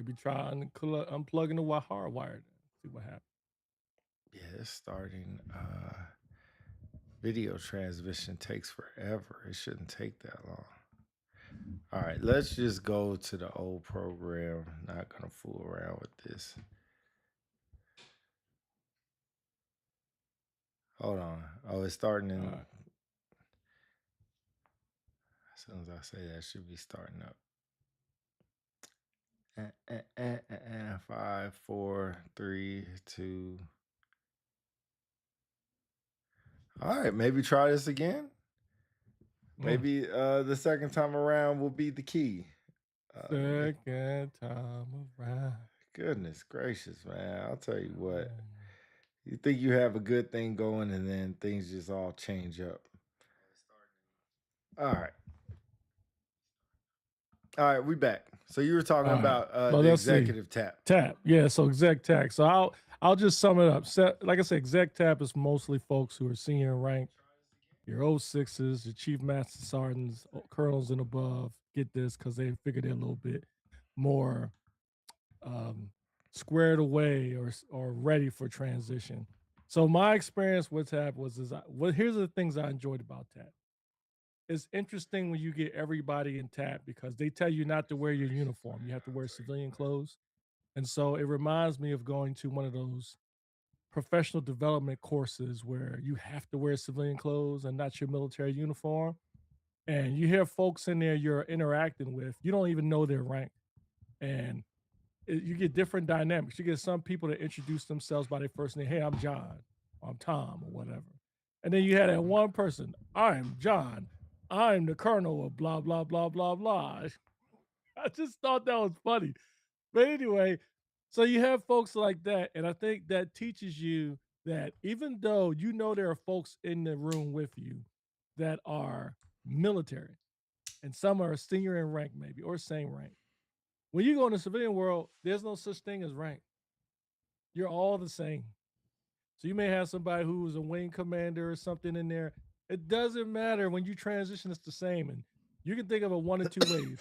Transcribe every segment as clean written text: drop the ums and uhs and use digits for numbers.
Maybe try unplugging the hard wire. See what happens. Yeah, it's starting. Video transmission takes forever. It shouldn't take that long. All right, let's just go to the old program. Not gonna fool around with this. Hold on. Oh, it's starting All in. right. As soon as I say that, it should be starting up. 5, 4, 3, 2. All right, maybe try this again. Mm. Maybe the second time around will be the key. Let me. Second time around. Goodness gracious, man! I'll tell you what. Mm. You think you have a good thing going, and then things just all change up. All right, all right, we back. So you were talking All right. about Well, the let's see. executive tap. Tap. Yeah. So exec tap. So I'll just sum it up. Like I said, exec tap is mostly folks who are senior in rank. Your O6s, your chief master sergeants, colonels and above get this because they figure they're a little bit more um, squared away or ready for transition. So my experience with TAP was here's the things I enjoyed about TAP. It's interesting when you get everybody in TAP because they tell you not to wear your uniform. You have to wear civilian clothes. And so it reminds me of going to one of those professional development courses where you have to wear civilian clothes and not your military uniform. And you hear folks in there you're interacting with, you don't even know their rank. And you get different dynamics. You get some people that introduce themselves by their first name. Hey, I'm John, or I'm Tom, or whatever. And then you had that one person. I'm John. I'm the colonel of blah blah blah blah blah. I just thought that was funny. But anyway, so you have folks like that, and I think that teaches you that even though you know there are folks in the room with you that are military, and some are senior in rank, maybe or same rank. When you go in the civilian world, there's no such thing as rank. You're all the same. So you may have somebody who's a wing commander or something in there. It doesn't matter when you transition, it's the same. And you can think of it one of two ways.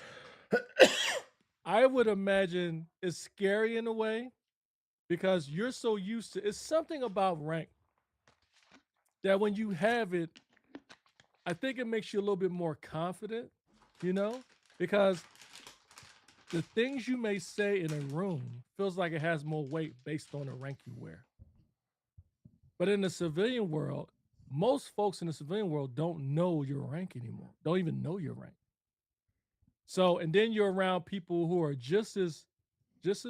I would imagine it's scary in a way because you're so used to it's something about rank that when you have it, I think it makes you a little bit more confident, you know, because the things you may say in a room feels like it has more weight based on the rank you wear. But in the civilian world, most folks in the civilian world don't know your rank anymore, don't even know your rank. So, and then you're around people who are just as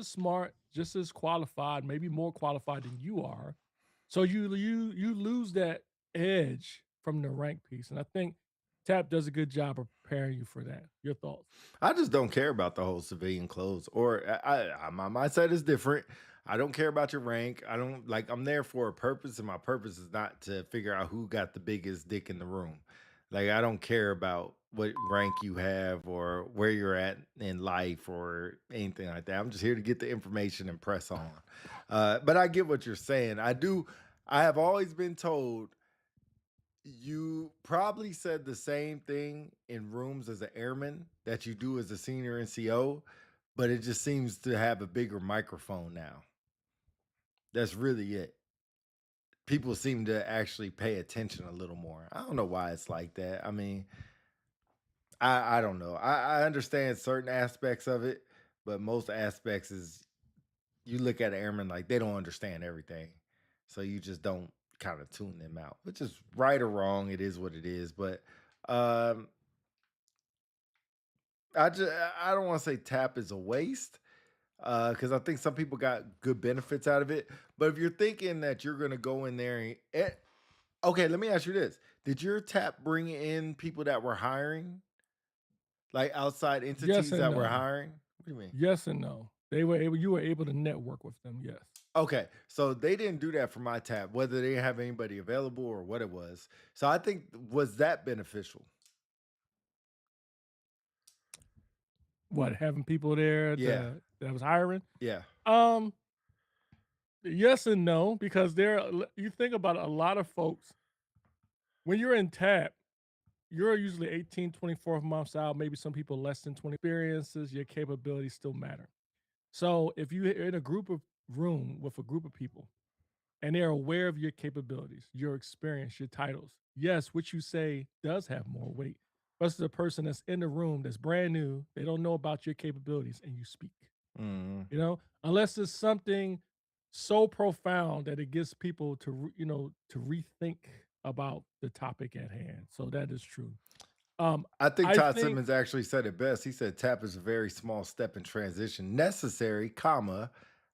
smart, just as qualified, maybe more qualified than you are. So you lose that edge from the rank piece. And I think TAP does a good job of preparing you for that. Your thoughts? I just don't care about the whole civilian clothes. Or my mindset is different. I don't care about your rank. I don't like. I'm there for a purpose, and my purpose is not to figure out who got the biggest dick in the room. Like I don't care about what rank you have or where you're at in life or anything like that. I'm just here to get the information and press on. But I get what you're saying. I do. I have always been told you probably said the same thing in rooms as an airman that you do as a senior NCO, but it just seems to have a bigger microphone now. That's really it. People seem to actually pay attention a little more. I don't know why it's like that. I mean, I don't know. I understand certain aspects of it, but most aspects is you look at airmen like they don't understand everything. So you just don't kind of tune them out, which is right or wrong. It is what it is. But um I don't want to say tap is a waste because I think some people got good benefits out of it. But if you're thinking that you're going to go in there and okay, let me ask you this: Did your tap bring in people that were hiring, like outside Yes entities and that were no. hiring? What do you mean? Yes and no. You were able to network with them, yes. Okay, so they didn't do that for my tap, whether they didn't have anybody available or what it was. So I think was that beneficial? What, having people there Yeah, that was hiring? yeah. Um, yes and no, because you think about it, a lot of folks when you're in TAP, you're usually 18, 24 months out, maybe some people less than 20 experiences, your capabilities still matter. So if you're in a group of room with a group of people and they're aware of your capabilities, your experience, your titles, yes, what you say does have more weight versus a person that's in the room that's brand new, they don't know about your capabilities and you speak. Mhm. Unless it's something so profound that it gets people to to rethink about the topic at hand. So that is true. Um, I think I Todd think Simmons actually said it best. He said tap is a very small step in transition, necessary, comma,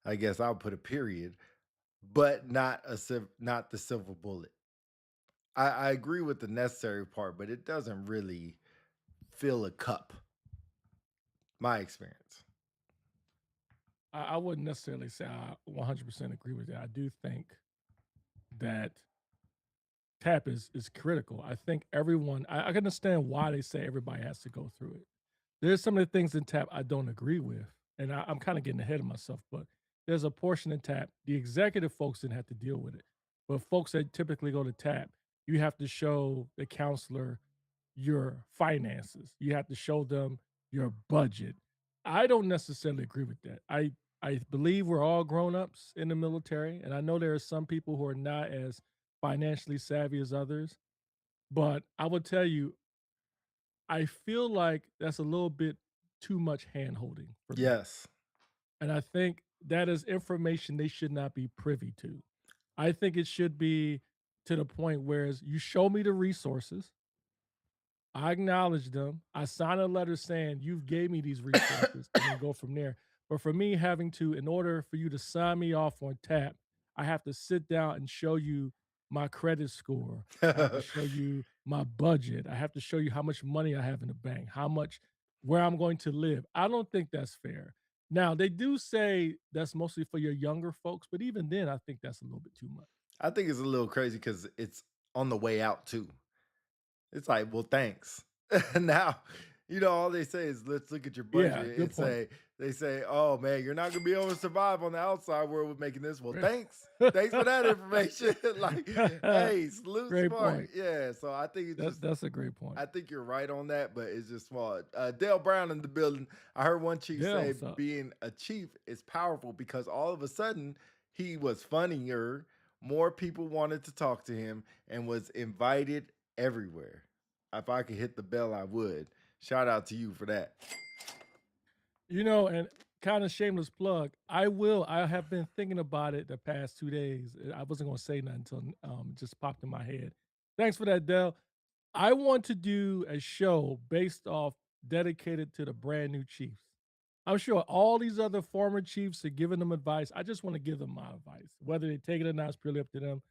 I guess I'll put a period, but not the silver bullet. I agree with the necessary part, but it doesn't really fill a cup. My experience. I wouldn't necessarily say I 100% agree with that. I do think that tap is critical. I think everyone. I can understand why they say everybody has to go through it. There's some of the things in tap I don't agree with, and I'm kind of getting ahead of myself. But there's a portion in tap the executive folks didn't have to deal with it, but folks that typically go to tap, you have to show the counselor your finances. You have to show them your budget. I don't necessarily agree with that. I believe we're all grown-ups in the military, and I know there are some people who are not as financially savvy as others, but I will tell you, I feel like that's a little bit too much hand-holding for me, Yes. and I think that is information they should not be privy to. I think it should be to the point whereas you show me the resources, I acknowledge them. I sign a letter saying you've gave me these resources and then go from there. But for me having to, in order for you to sign me off on tap, I have to sit down and show you my credit score. I have to show you my budget. I have to show you how much money I have in the bank, how much where I'm going to live. I don't think that's fair. Now, they do say that's mostly for your younger folks, but even then, I think that's a little bit too much. I think it's a little crazy because it's on the way out too. It's like, well, thanks. Now, all they say is, let's look at your Yeah, budget good and point. they say, oh man, you're not gonna be able to survive on the outside world with making this. Well, thanks. Thanks for that information. Like, hey, salute Great smart. point. Yeah. So I think it's just That's a great point. I think you're right on that, but it's just small. Dale Brown in the building. I heard one chief Yeah, say what's up? being a chief is powerful because all of a sudden he was funnier. More people wanted to talk to him and was invited everywhere. If I could hit the bell, I would. Shout out to you for that. And kind of shameless plug, I have been thinking about it the past 2 days. I wasn't gonna say nothing until, it just popped in my head. Thanks for that, Dell. I want to do a show based off dedicated to the brand new Chiefs. I'm sure all these other former Chiefs are giving them advice. I just wanna give them my advice. Whether they take it or not is purely up to them,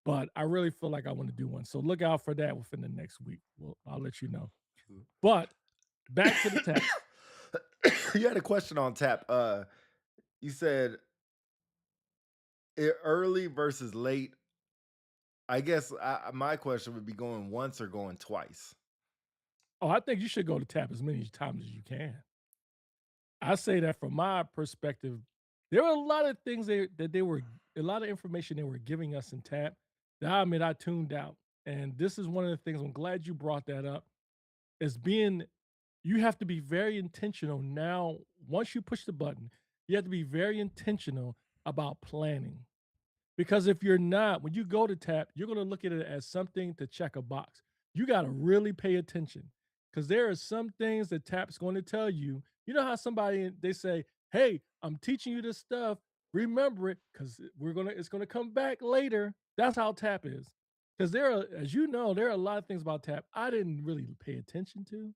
but I really feel like I wanna do one. So look out for that within the next week. Well, I'll let you know. But back to the tap. You had a question on tap. You said early versus late. I guess my question would be going once or going twice. Oh, I think you should go to tap as many times as you can. I say that from my perspective, there were a lot of things that they were a lot of information they were giving us in tap that I admit I tuned out. And this is one of the things I'm glad you brought that up. Is being you have to be very intentional now. Once you push the button, you have to be very intentional about planning. Because if you're not, when you go to tap, you're going to look at it as something to check a box. You got to really pay attention because there are some things that tap's going to tell you. You know how somebody they say, "Hey, I'm teaching you this stuff. Remember it because it's gonna come back later." That's how tap is. Because there are, as you know, there are a lot of things about tap I didn't really pay attention to,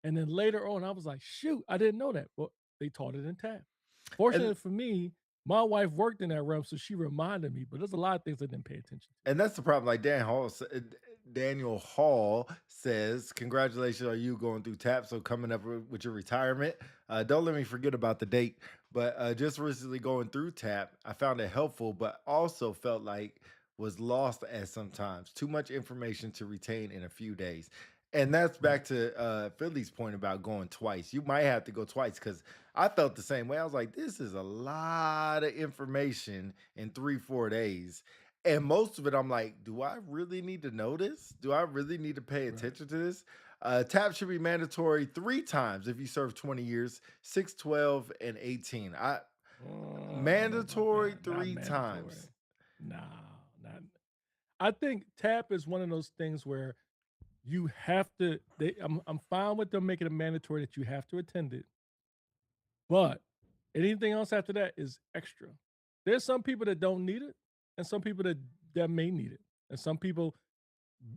and then later on, I was like, "Shoot, I didn't know that." Well, they taught it in tap. And Fortunately for me, my wife worked in that realm, so she reminded me, but there's a lot of things I didn't pay attention to. And that's the problem. Like Daniel Hall says, "Congratulations on you going through TAP. So coming up with your retirement. Don't let me forget about the date. But just recently going through TAP, I found it helpful, but also felt like was lost at sometimes. Too much information to retain in a few days." And that's Right. back to Philly's point about going twice. You might have to go twice because I felt the same way. I was like, this is a lot of information in 3, 4 days, and most of it, I'm like, do I really need to know this? Do I really need to pay Right. attention to this? Tap should be mandatory 3 times if you serve 20 years, 6, 12, and 18. I don't know about Mandatory that. Not three mandatory. times. No, not. I think tap is one of those things where you have to. I'm fine with them making it mandatory that you have to attend it, but anything else after that is extra. There's some people that don't need it, and some people that may need it, and some people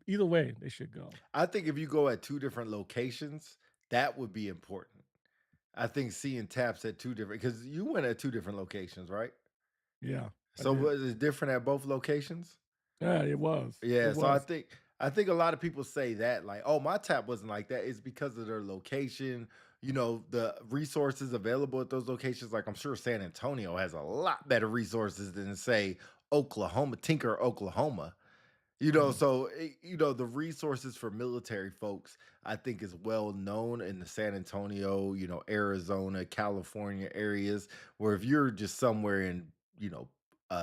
either way they should go. I think if you go at 2 different locations, that would be important. I think seeing taps at 2 different because you went at 2 different locations, right? Yeah, I So did. was it different at both locations? Yeah, it was. It Yeah, so I was. think I think a lot of people say that like, "Oh, my tap wasn't like that." It's because of their location, the resources available at those locations. Like I'm sure San Antonio has a lot better resources than say Oklahoma, Tinker, Oklahoma. Mhm. So the resources for military folks, I think, is well known in the San Antonio, Arizona, California areas. Where if you're just somewhere in,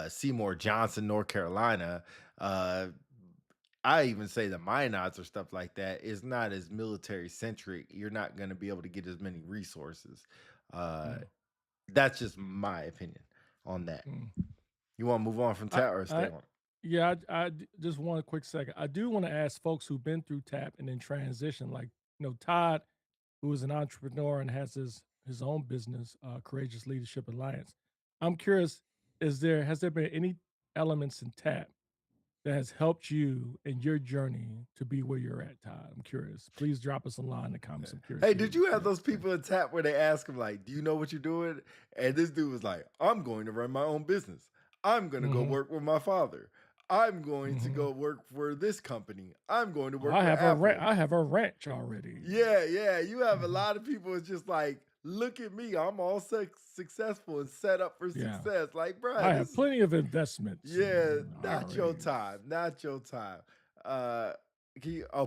Seymour Johnson, North Carolina, uh, I even say the Minot or stuff like that is not as military centric. You're not going to be able to get as many resources. Uh, Mm, that's just my opinion on that. mm. You want to move on from that or stay I on? yeah, just one quick second. I do want to ask folks who've been through tap and then transition, like Todd, who is an entrepreneur and has his own business, Courageous Leadership Alliance. I'm curious, has there been any elements in tap that has helped you in your journey to be where you're at, Todd? I'm curious. Please drop us a line in the comments. I'm curious Hey, to did hear you have your those experience. people in tap where they ask him like, "Do you know what you're doing?" And this dude was like, "I'm going to run my own business. I'm going to go Hmm. work with my father. I'm going to Hmm. go work for this company. I'm going to Oh, work for Apple." I have a ranch already. Yeah, yeah. You have a Mhm. lot of people. It's just like, look at me. I'm all successful and set up for Yeah. success. Like, bruh, I this have is plenty of investments yeah, and not your IRAs. time, not your time. Uh,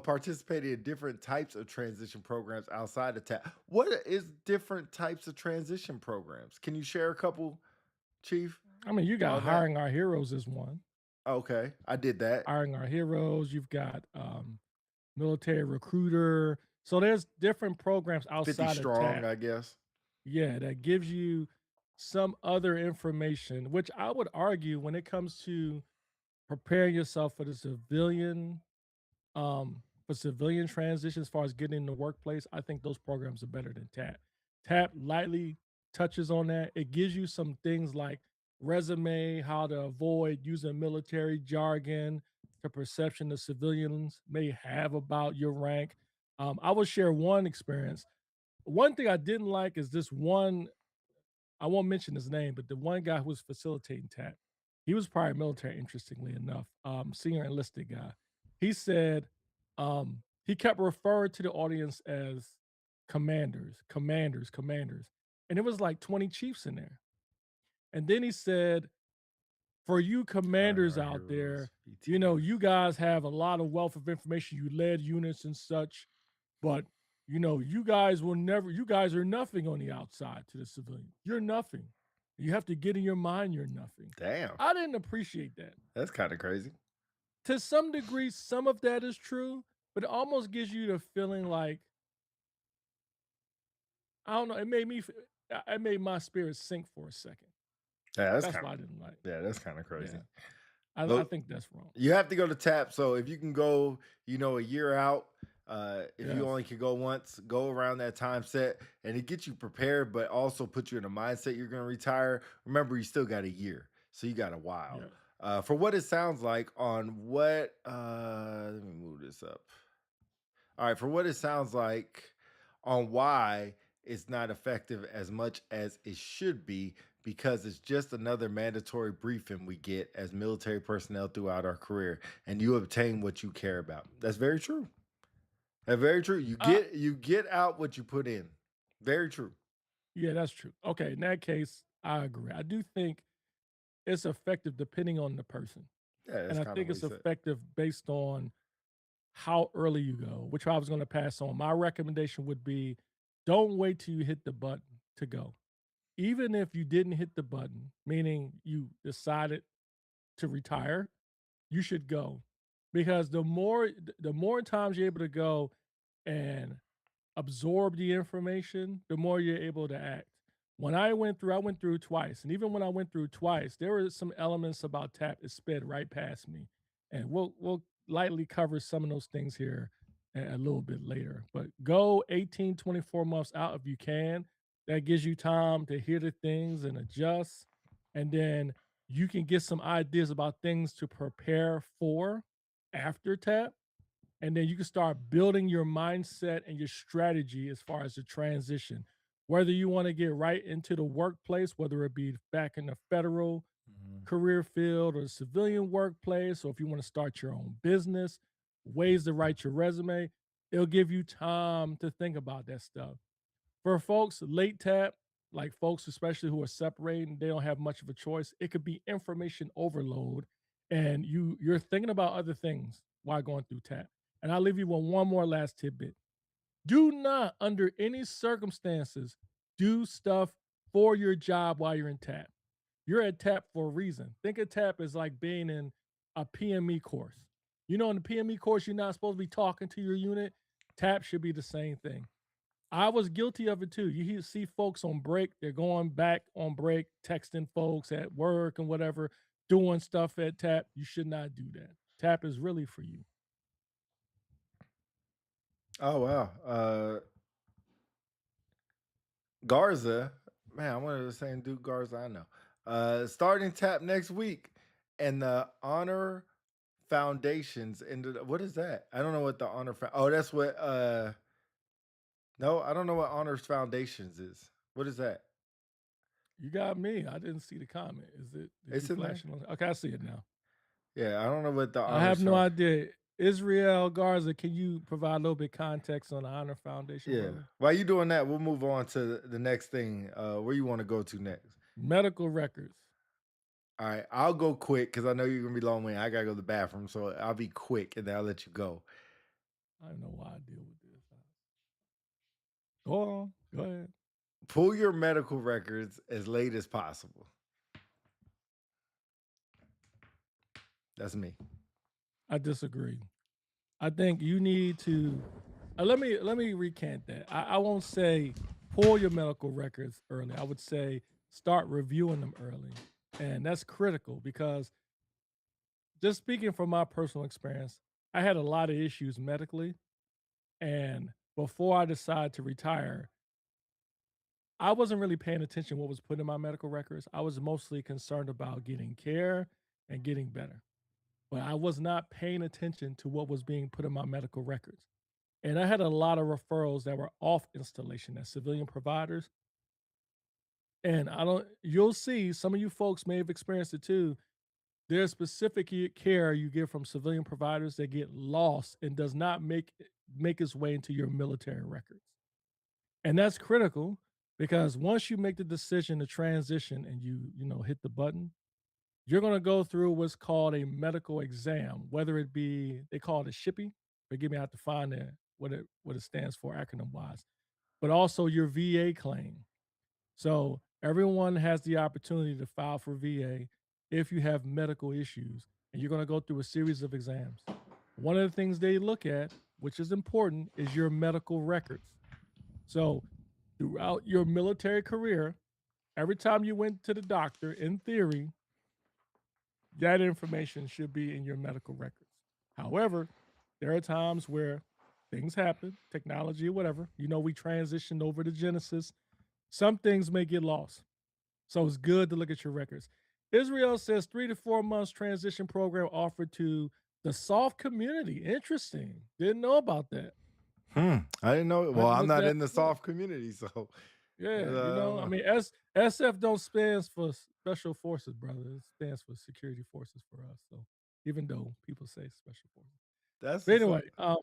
participated in different types of transition programs outside of TAP. What is different types of transition programs? Can you share a couple, Chief, I mean, you got on that? Hiring Our Heroes is one. Okay, I did that. Hiring Our Heroes, you've got, Military Recruiter. So there's different programs 50 outside of strong, TAP. I guess. Yeah, that gives you some other information, which I would argue when it comes to preparing yourself for civilian transition as far as getting in the workplace, I think those programs are better than TAP. TAP lightly touches on that. It gives you some things like resume, how to avoid using military jargon, the perception the civilians may have about your rank. I will share one experience. One thing I didn't like is this one, I won't mention his name, but the one guy who was facilitating TAP, he was prior military, interestingly enough, senior enlisted guy. He said he kept referring to the audience as commanders, commanders, commanders. And it was like 20 chiefs in there. And then he said, for you Hiring commanders our out heroes, there, PTs. you guys have a lot of wealth of information. You led units and such, but you guys are nothing on the outside to the civilian. You're nothing. You have to get in your mind you're nothing. Damn, I didn't appreciate that. that's kind of crazy. To some degree, some of that is true, but it almost gives you the feeling like, I don't know, it made my spirit sink for a second. Yeah, that's That's kind what of I didn't like. that's kind of crazy. Yeah. I Look, think that's wrong. you have to go to tap. So if you can go, a year out, if you Yes. only can go once, go around that time set and it gets you prepared, but also put you in a mindset you're going to retire. Remember, you still got a year, so you got a while. Yes. For what it sounds like on what, let me move this up. All right, for what it sounds like on why it's not effective as much as it should be, because it's just another mandatory briefing we get as military personnel throughout our career, and you obtain what you care about. That's very true. That's very true. You Uh, get out what you put in. Very true. yeah, that's true. Okay, in that case, I agree. I do think it's effective depending on the person. Yeah, And that's I kind of think what he it's said. effective based on how early you go, which I was going to pass on. My recommendation would be don't wait till you hit the button to go. Even if you didn't hit the button, meaning you decided to retire, you should go because the more times you're able to go, and absorb the information, the more you're able to act. When I went through twice, and even when I went through twice, there were some elements about tap that sped right past me, and we'll lightly cover some of those things here a little bit later. But go 18, 24 months out if you can. That gives you time to hear the things and adjust, and then you can get some ideas about things to prepare for after tap, and then you can start building your mindset and your strategy as far as the transition. Whether you want to get right into the workplace, whether it be back in the federal Mhm. career field or the civilian workplace, or if you want to start your own business, ways to write your resume, it'll give you time to think about that stuff. For folks late tap, like folks especially who are separating, they don't have much of a choice. It could be information overload, and you're thinking about other things while going through tap. And I'll leave you with one more last tidbit. Do not, under any circumstances, do stuff for your job while you're in tap. You're at tap for a reason. Think of tap as like being in a PME course. You know, in the PME course, you're not supposed to be talking to your unit. Tap should be the same thing. I was guilty of it too. See folks on break, they're going back on break, texting folks at work and whatever, doing stuff at Tap. You should not do that. Tap is really for you. Oh wow. Garza, man, I wanted the same dude Garza I know. Starting tap next week, and the Honor Foundations ended. What is that? I don't know what the Honor. Oh, that's what. No, I don't know what Honors Foundations is. What is that? You got me. I didn't see the comment. Is it did you It's in there. flash it on? Okay, I see it now. Yeah, I don't know what the I have Honors. no idea. Israel Garza, can you provide a little bit context on the Honor Foundation, Yeah. brother? While you doing that, we'll move on to the next thing. Where you want to go to next? Medical records. All right, I'll go quick because I know you're gonna be long way. I gotta go to the bathroom, so I'll be quick and then I'll let you go. I don't know why I deal with this. Go on. Go ahead. Pull your medical records as late as possible. That's me. I disagree. I think you need to let me recant that. I won't say pull your medical records early. I would say start reviewing them early. And that's critical because just speaking from my personal experience, I had a lot of issues medically. And before I decided to retire, I wasn't really paying attention what was put in my medical records. I was mostly concerned about getting care and getting better. But I was not paying attention to what was being put in my medical records. And I had a lot of referrals that were off installation as civilian providers. And I don't, you'll see some of you folks may have experienced it too. There's specific care you get from civilian providers that get lost and does not make its way into your military records. And that's critical because once you make the decision to transition and you hit the button, you're going to go through what's called a medical exam, whether it be they call it a shippy. Forgive me, I have to find it what it stands for acronym wise, but also your VA claim. So everyone has the opportunity to file for VA if you have medical issues, and you're going to go through a series of exams. One of the things they look at, which is important, is your medical records. So throughout your military career, every time you went to the doctor, in theory, that information should be in your medical records. However, there are times where things happen, technology or whatever. We transitioned over to Genesis. Some things may get lost. So it's good to look at your records. Israel says 3 to 4 months transition program offered to the soft community. Interesting. Didn't know about that. I didn't know. I have Well, to I'm look not that in the up. soft community, so I Yeah, don't I know. mean, SF don't stands for special forces, brother. It stands for security forces for us. So even though people say special forces. That's But what's anyway, up.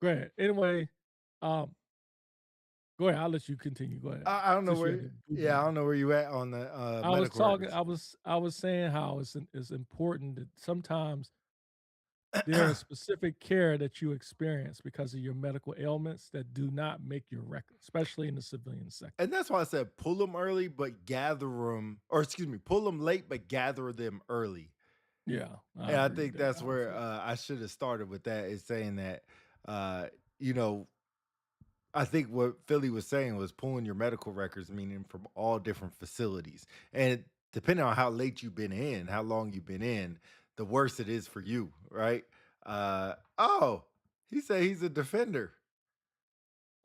go ahead. Anyway, um, go ahead. I'll let you continue. Go ahead. I don't know Since you where. had to Google Yeah, I it. don't know where you at on the I was medical talking, records. I was saying how it's important that sometimes there is specific care that you experience because of your medical ailments that do not make your record, especially in the civilian sector. And that's why I said pull them early, but gather them, or excuse me, pull them late, but gather them early. Yeah, I And I agree with think that, that's where honestly. I should have started with that is saying that, uh, you know, I think what Philly was saying was pulling your medical records, meaning from all different facilities. And depending on how late you've been in, how long you've been in, the worse it is for you, right? Oh, he said he's a defender.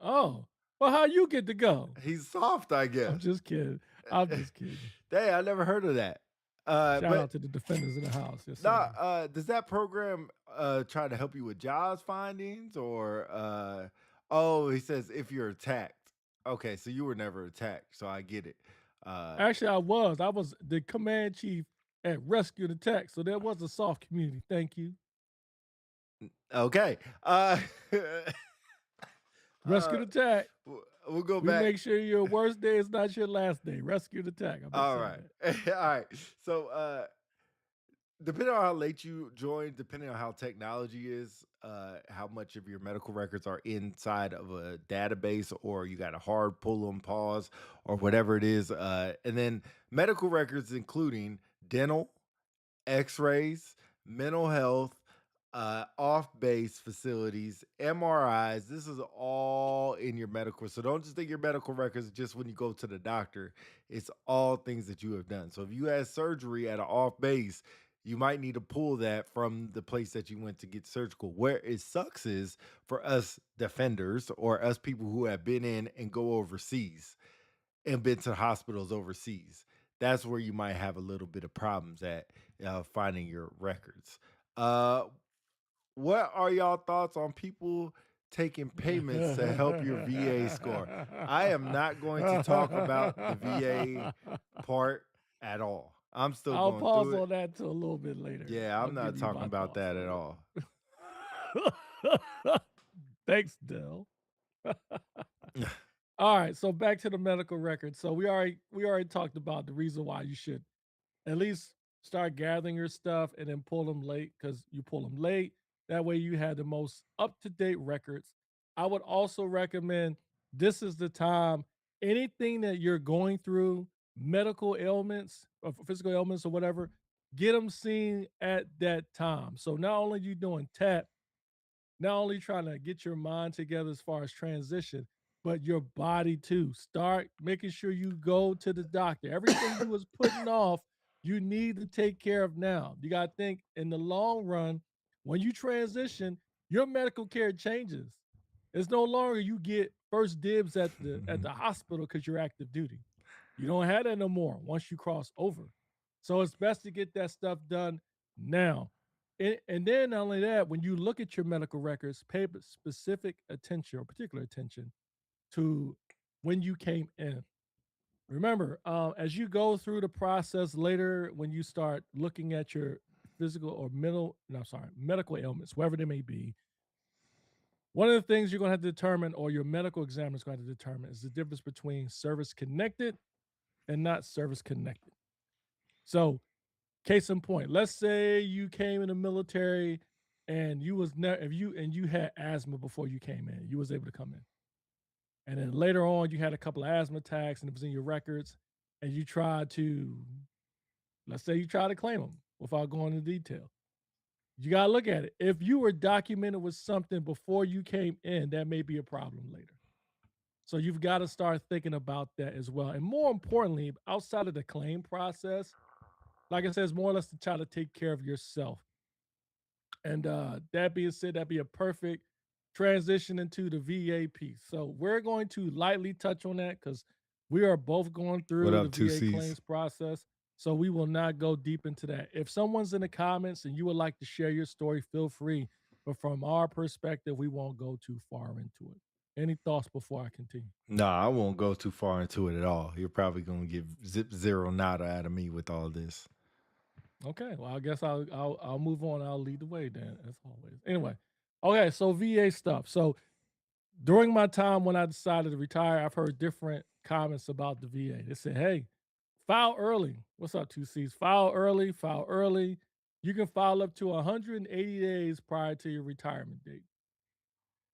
Oh, well, how you get to go? He's soft, I I'm guess. just kidding. I'm just kidding. Dang, I never heard of that. Shout But out to the defenders in the house. Yes, Nah, sir. does that program try to help you with jobs findings or oh, he says if you're attacked. Okay, so you were never attacked, so I get it. Uh Actually, I was. I was the command chief at Rescue the Tech, so there was a soft community. Thank you. okay. Rescue uh the Tech. we'll go We back. make sure your worst day is not your last day. Rescue the Tech. I'm just All saying right. that. All right. So depending on how late you join, depending on how technology is, how much of your medical records are inside of a database, or you got a hard pull and pause, or whatever it is. And then medical records, including dental, x rays, mental health, off base facilities, MRIs. This is all in your medical. So don't just think your medical records just when you go to the doctor. It's all things that you have done. So if you had surgery at an off base, you might need to pull that from the place that you went to get surgical. Where it sucks is for us defenders or us people who have been in and go overseas and been to hospitals overseas. That's where you might have a little bit of problems at finding your records. Uh, what are y'all thoughts on people taking payments to help your VA score? I am not going to talk about the VA part at all. I'm still I'll going pause through it. on that till a little bit later. Yeah, I'll I'm not give you talking my about thoughts that at on all. it. Thanks, Dell. All right, so back to the medical record. So we already talked about the reason why you should at least start gathering your stuff and then pull them late because you pull them late. That way you have the most up to date records. I would also recommend this is the time anything that you're going through, medical ailments or physical ailments or whatever, get them seen at that time. So not only you doing tap, not only trying to get your mind together as far as transition, but your body too. Start making sure you go to the doctor. Everything you was putting off, you need to take care of now. You got to think in the long run, when you transition, your medical care changes. It's no longer you get first dibs at the hospital because you're active duty. You don't have that no more once you cross over. So it's best to get that stuff done now. And then not only that, when you look at your medical records, pay specific attention or particular attention to when you came in. Remember, as you go through the process later, when you start looking at your physical or mental, no, sorry, medical ailments, whatever they may be, one of the things you're going to have to determine, or your medical examiner is going to determine, is the difference between service connected and not service connected. So, case in point, let's say you came in the military and you was never if you and you had asthma before you came in, you was able to come in. And then later on you had a couple of asthma attacks and it was in your records and you tried to let's say you try to claim them without going into detail. You got to look at it. If you were documented with something before you came in, that may be a problem later. So you've got to start thinking about that as well. And more importantly, outside of the claim process, like I said, it's more or less to try to take care of yourself. And that being said, that'd be a perfect transition into the VA piece. So we're going to lightly touch on that because we are both going What through the up, two VA C's? claims process. So we will not go deep into that. If someone's in the comments and you would like to share your story, feel free. But from our perspective, we won't go too far into it. Any thoughts before I continue? Nah, I won't go too far into it at all. You're probably gonna get zip zero nada out of me with all this. Okay, well, I guess I'll move on. I'll lead the way then, as always. Anyway, okay, so VA stuff. So during my time when I decided to retire, I've heard different comments about the VA. They said, "Hey, file early." What's up, two C's? File early. File early. You can file up to 180 days prior to your retirement date.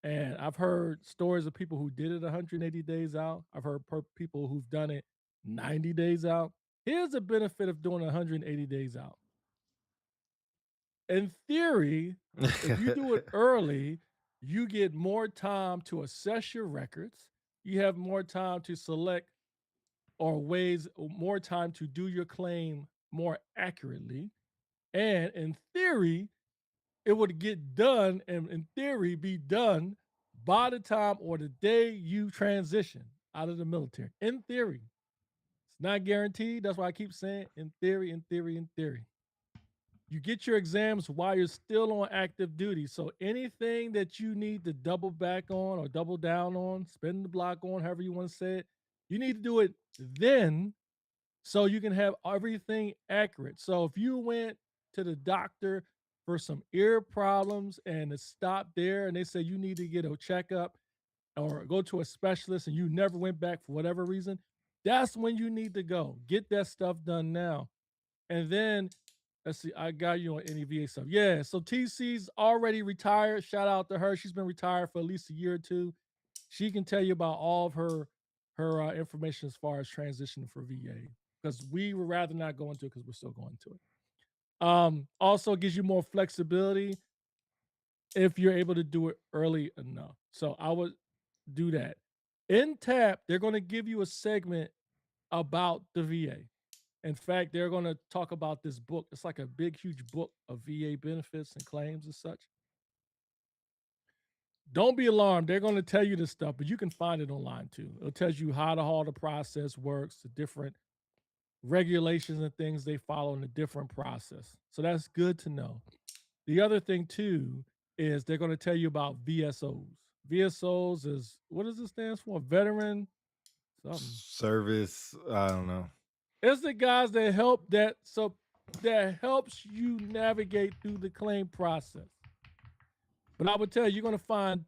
And I've heard stories of people who did it 180 days out. I've heard people who've done it 90 days out. Here's the benefit of doing 180 days out. In theory, if you do it early, you get more time to assess your records. You have more time to select or ways, more time to do your claim more accurately. And in theory, it would get done and in theory be done by the time or the day you transition out of the military. In theory, it's not guaranteed. That's why I keep saying in theory, in theory, in theory. You get your exams while you're still on active duty. So anything that you need to double back on or double down on, spin the block on, however you want to say it, you need to do it then so you can have everything accurate. So if you went to the doctor for some ear problems and it stopped there and they say you need to get a checkup or go to a specialist and you never went back for whatever reason, that's when you need to go. Get that stuff done now. And then let's see, I got you on any VA stuff. Yeah, so TC's already retired. Shout out to her. She's been retired for at least a year or two. She can tell you about all of her information as far as transitioning for VA because we would rather not go into it because we're still going to it. Also gives you more flexibility if you're able to do it early enough. So I would do that. In TAP, they're going to give you a segment about the VA. In fact, they're going to talk about this book. It's like a big, huge book of VA benefits and claims and such. Don't be alarmed. They're going to tell you this stuff, but you can find it online too. It tells you how the process works, the different regulations and things they follow in the different process. So that's good to know. The other thing too is they're going to tell you about VSOs. VSOs is what does it stand for? Veteran something. Service, I don't know. It's the guys that help that helps you navigate through the claim process. But I would tell you, you're going to find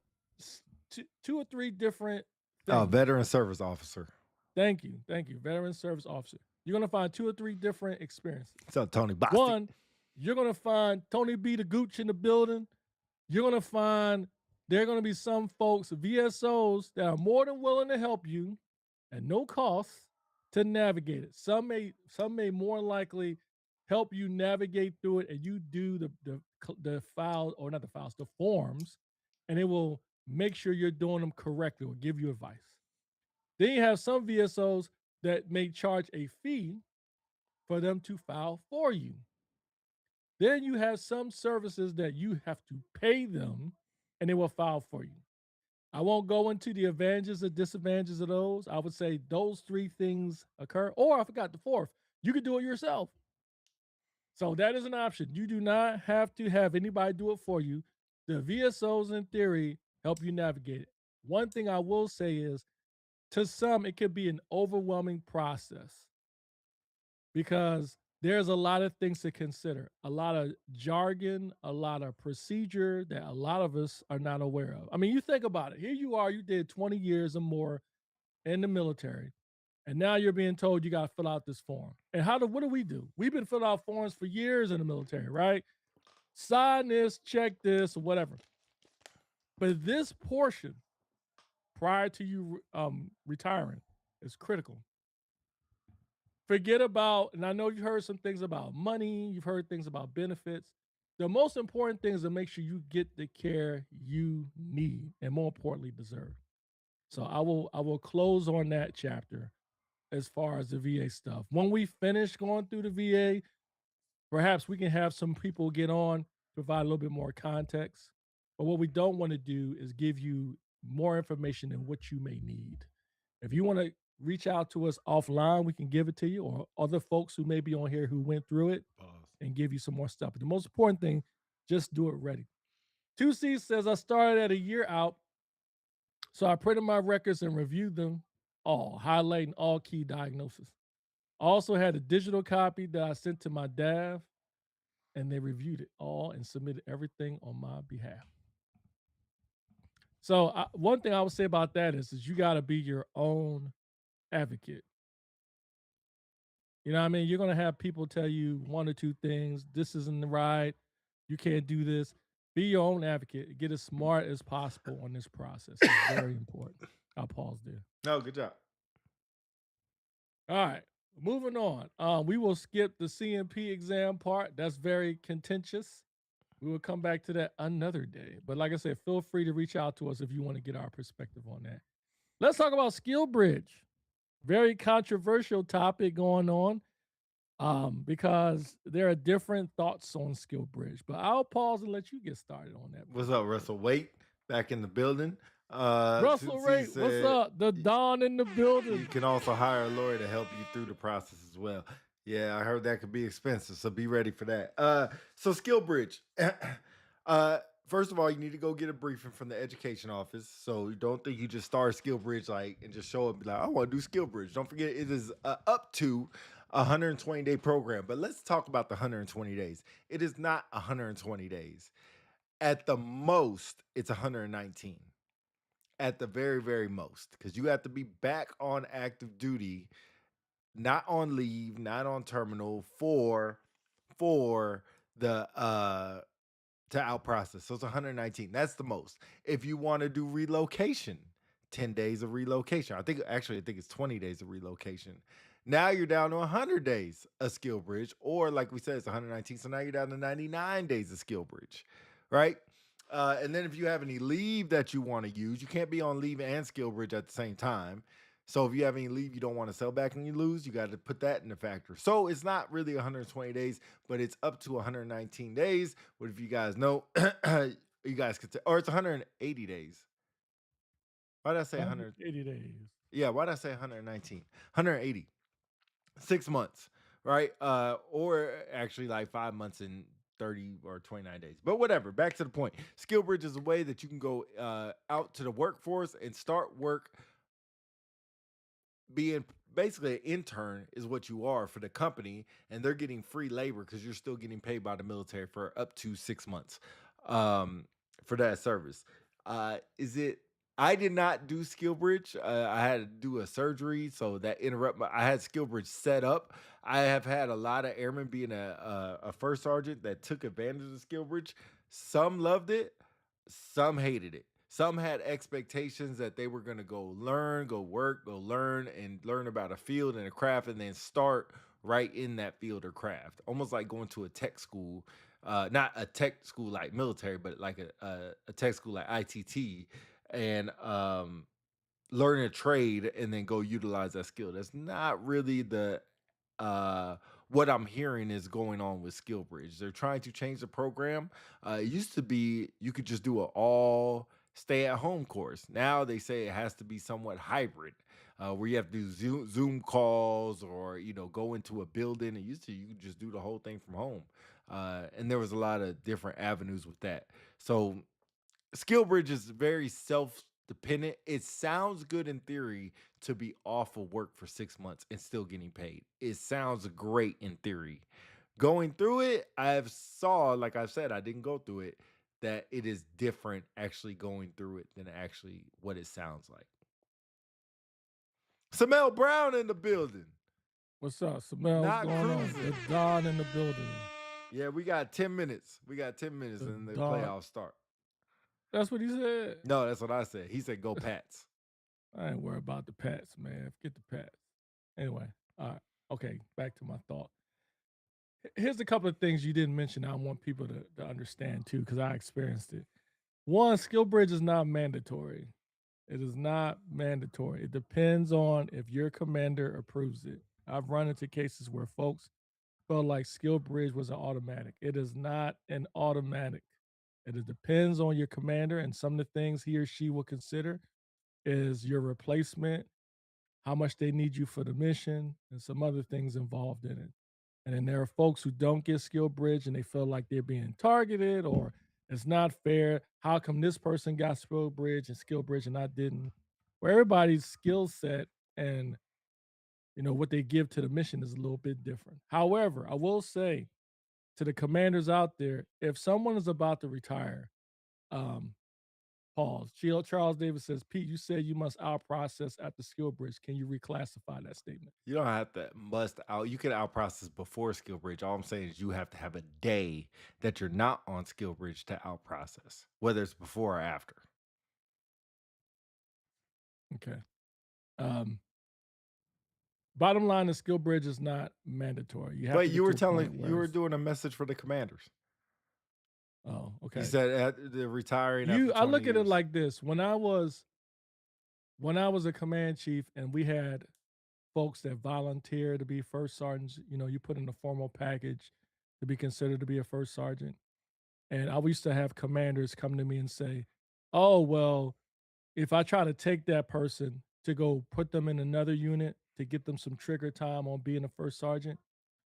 two or three different things. Veteran service officer. Thank you, veteran service officer. You're going to find two or three different experiences. What's up, Tony Bostic? One, you're going to find Tony B. the Gooch in the building. You're going to find there are going to be some folks, VSOs, that are more than willing to help you at no cost to navigate it. Some may more likely help you navigate through it, and you do the files, or not the files, the forms, and it will make sure you're doing them correctly or give you advice. Then you have some VSOs that may charge a fee for them to file for you. Then you have some services that you have to pay them and they will file for you. I won't go into the advantages and disadvantages of those. I would say those three things occur. Or I forgot the fourth. You can do it yourself. So that is an option. You do not have to have anybody do it for you. The VSOs, in theory, help you navigate it. One thing I will say is, to some, it could be an overwhelming process because there's a lot of things to consider, a lot of jargon, a lot of procedure that a lot of us are not aware of. I mean, you think about it. Here you are, you did 20 years or more in the military, and now you're being told you got to fill out this form. And what do we do? We've been filling out forms for years in the military, right? Sign this, check this, or whatever. But this portion, prior to you retiring, is critical. Forget about, and I know you've heard some things about money, you've heard things about benefits. The most important thing is to make sure you get the care you need and more importantly deserve. So I will close on that chapter as far as the VA stuff. When we finish going through the VA, perhaps we can have some people get on, provide a little bit more context. But what we don't want to do is give you more information than what you may need. If you want to reach out to us offline, we can give it to you, or other folks who may be on here who went through it and give you some more stuff. But the most important thing, just do it ready. 2C says, I started at a year out, so I printed my records and reviewed them all, highlighting all key diagnoses. I also had a digital copy that I sent to my DAV, and they reviewed it all and submitted everything on my behalf. So one thing I would say about that is you got to be your own advocate. You know what I mean? You're going to have people tell you one or two things. This isn't right. You can't do this. Be your own advocate. Get as smart as possible on this process. It's very important. I'll pause there. No, good job. All right. Moving on. We will skip the CMP exam part. That's very contentious. We will come back to that another day. But like I said, feel free to reach out to us if you want to get our perspective on that. Let's talk about Skill Bridge. Very controversial topic going on because there are different thoughts on Skill Bridge. But I'll pause and let you get started on that, What's bro. up, Russell Wait? Back in the building. Russell Tootsie Ray, what's said up? The Don in the you building. can also hire a lawyer to help you through the process as well. Yeah, I heard that could be expensive, so be ready for that. So Skill Bridge. uh, first of all, you need to go get a briefing from the education office. So you don't think you just start Skill Bridge like and just show up and be like, I want to do Skill Bridge. Don't forget it is up to a 120-day program. But let's talk about the 120 days. It is not 120 days. At the most, it's 119 at the very, very most, because you have to be back on active duty, not on leave, not on terminal for the to out process. So it's 119. That's the most. If you want to do relocation, 10 days of relocation. I think it's 20 days of relocation. Now you're down to 100 days of skill bridge, or like we said, it's 119. So now you're down to 99 days of skill bridge, right? And then if you have any leave that you want to use, you can't be on leave and skill bridge at the same time. So if you have any leave you don't want to sell back and you lose, you got to put that in the factor. So it's not really 120 days, but it's up to 119 days. What if you guys know? You guys could, or it's 180 days. Why did I say 100? 180 days. Yeah, why did I say 119? 180. 6 months, right? Or actually like 5 months and 30 or 29 days. But whatever, back to the point. Skill Bridge is a way that you can go out to the workforce and start work being basically an intern is what you are for the company, and they're getting free labor because you're still getting paid by the military for up to 6 months um, for that service. Is it? I did not do SkillBridge. I had to do a surgery, so that interrupt my. I had SkillBridge set up. I have had a lot of airmen being a first sergeant that took advantage of SkillBridge. Some loved it, some hated it. Some had expectations that they were going to go learn, go work, go learn, and learn about a field and a craft, and then start right in that field or craft. Almost like going to a tech school, not a tech school like military, but like a tech school like ITT, and learn a trade and then go utilize that skill. That's not really the uh what I'm hearing is going on with SkillBridge. They're trying to change the program. It used to be you could just do an all stay at home course. Now they say it has to be somewhat hybrid, where you have to do Zoom calls or go into a building. It used to you could just do the whole thing from home, and there was a lot of different avenues with that. So SkillBridge is very self-dependent. It sounds good in theory to be off of work for 6 months and still getting paid. It sounds great in theory. Going through it, I've saw, like I've said, I didn't go through it, that it is different actually going through it than actually what it sounds like. Samel Brown in the building, What's up, Samel? What's not going on? The cruising. Don in the building. Yeah, we got 10 minutes. We got 10 minutes The and the Don. playoffs start. That's what he said. No, that's what I said. He said go Pats. I ain't worried about the Pats, man. Forget the Pats. Anyway, all right. Okay, back to my thought. Here's a couple of things you didn't mention I want people to understand too, because I experienced it. One, skill bridge is not mandatory. It is not mandatory. It depends on if your commander approves it. I've run into cases where folks felt like skill bridge was an automatic. It is not an automatic. It depends on your commander, and some of the things he or she will consider is your replacement, how much they need you for the mission, and some other things involved in it. And then there are folks who don't get skill bridge and they feel like they're being targeted or it's not fair. How come this person got skill bridge and I didn't? Where everybody's skill set and what they give to the mission is a little bit different. However, I will say to the commanders out there, if someone is about to retire, um, pause. Charles Davis says, Pete, you said you must out process at the skill bridge. Can you reclassify that statement? You don't have to must out. You can out process before skill bridge. All I'm saying is you have to have a day that you're not on skill bridge to out process, whether it's before or after. Okay. Um, Bottom line is skill bridge is not mandatory. You have to But get to a point you where were doing a message for the commanders. Oh, You okay. said at the retiring after You I 20 look at it years. like this. When I was a command chief and we had folks that volunteer to be first sergeants, you put in a formal package to be considered to be a first sergeant. And I used to have commanders come to me and say, "Oh, well, if I try to take that person to go put them in another unit to get them some trigger time on being a first sergeant,"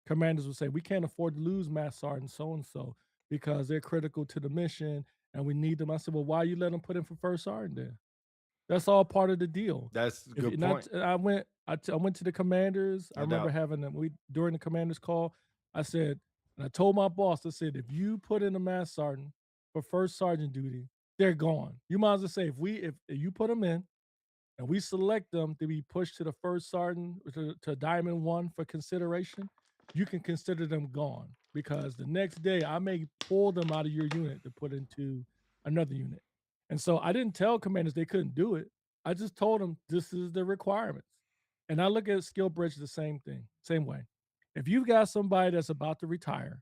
commanders would say, "We can't afford to lose Mass Sergeant so and so because they're critical to the mission and we need them." I said, "Well, why you let them put in for first sergeant then?" That's all part of the deal. That's a If good you not point. I went to the commanders. I No remember doubt. having them we during the commanders call, I said and I told my boss, I said, "If you put in a mass sergeant for first sergeant duty, they're gone. You might as well say if you put them in and we select them to be pushed to the first sergeant to Diamond 1 for consideration, you can consider them gone because the next day I may pull them out of your unit to put into another unit." And so I didn't tell commanders they couldn't do it. I just told them this is the requirements. And I look at skill bridge the same thing, same way. If you've got somebody that's about to retire,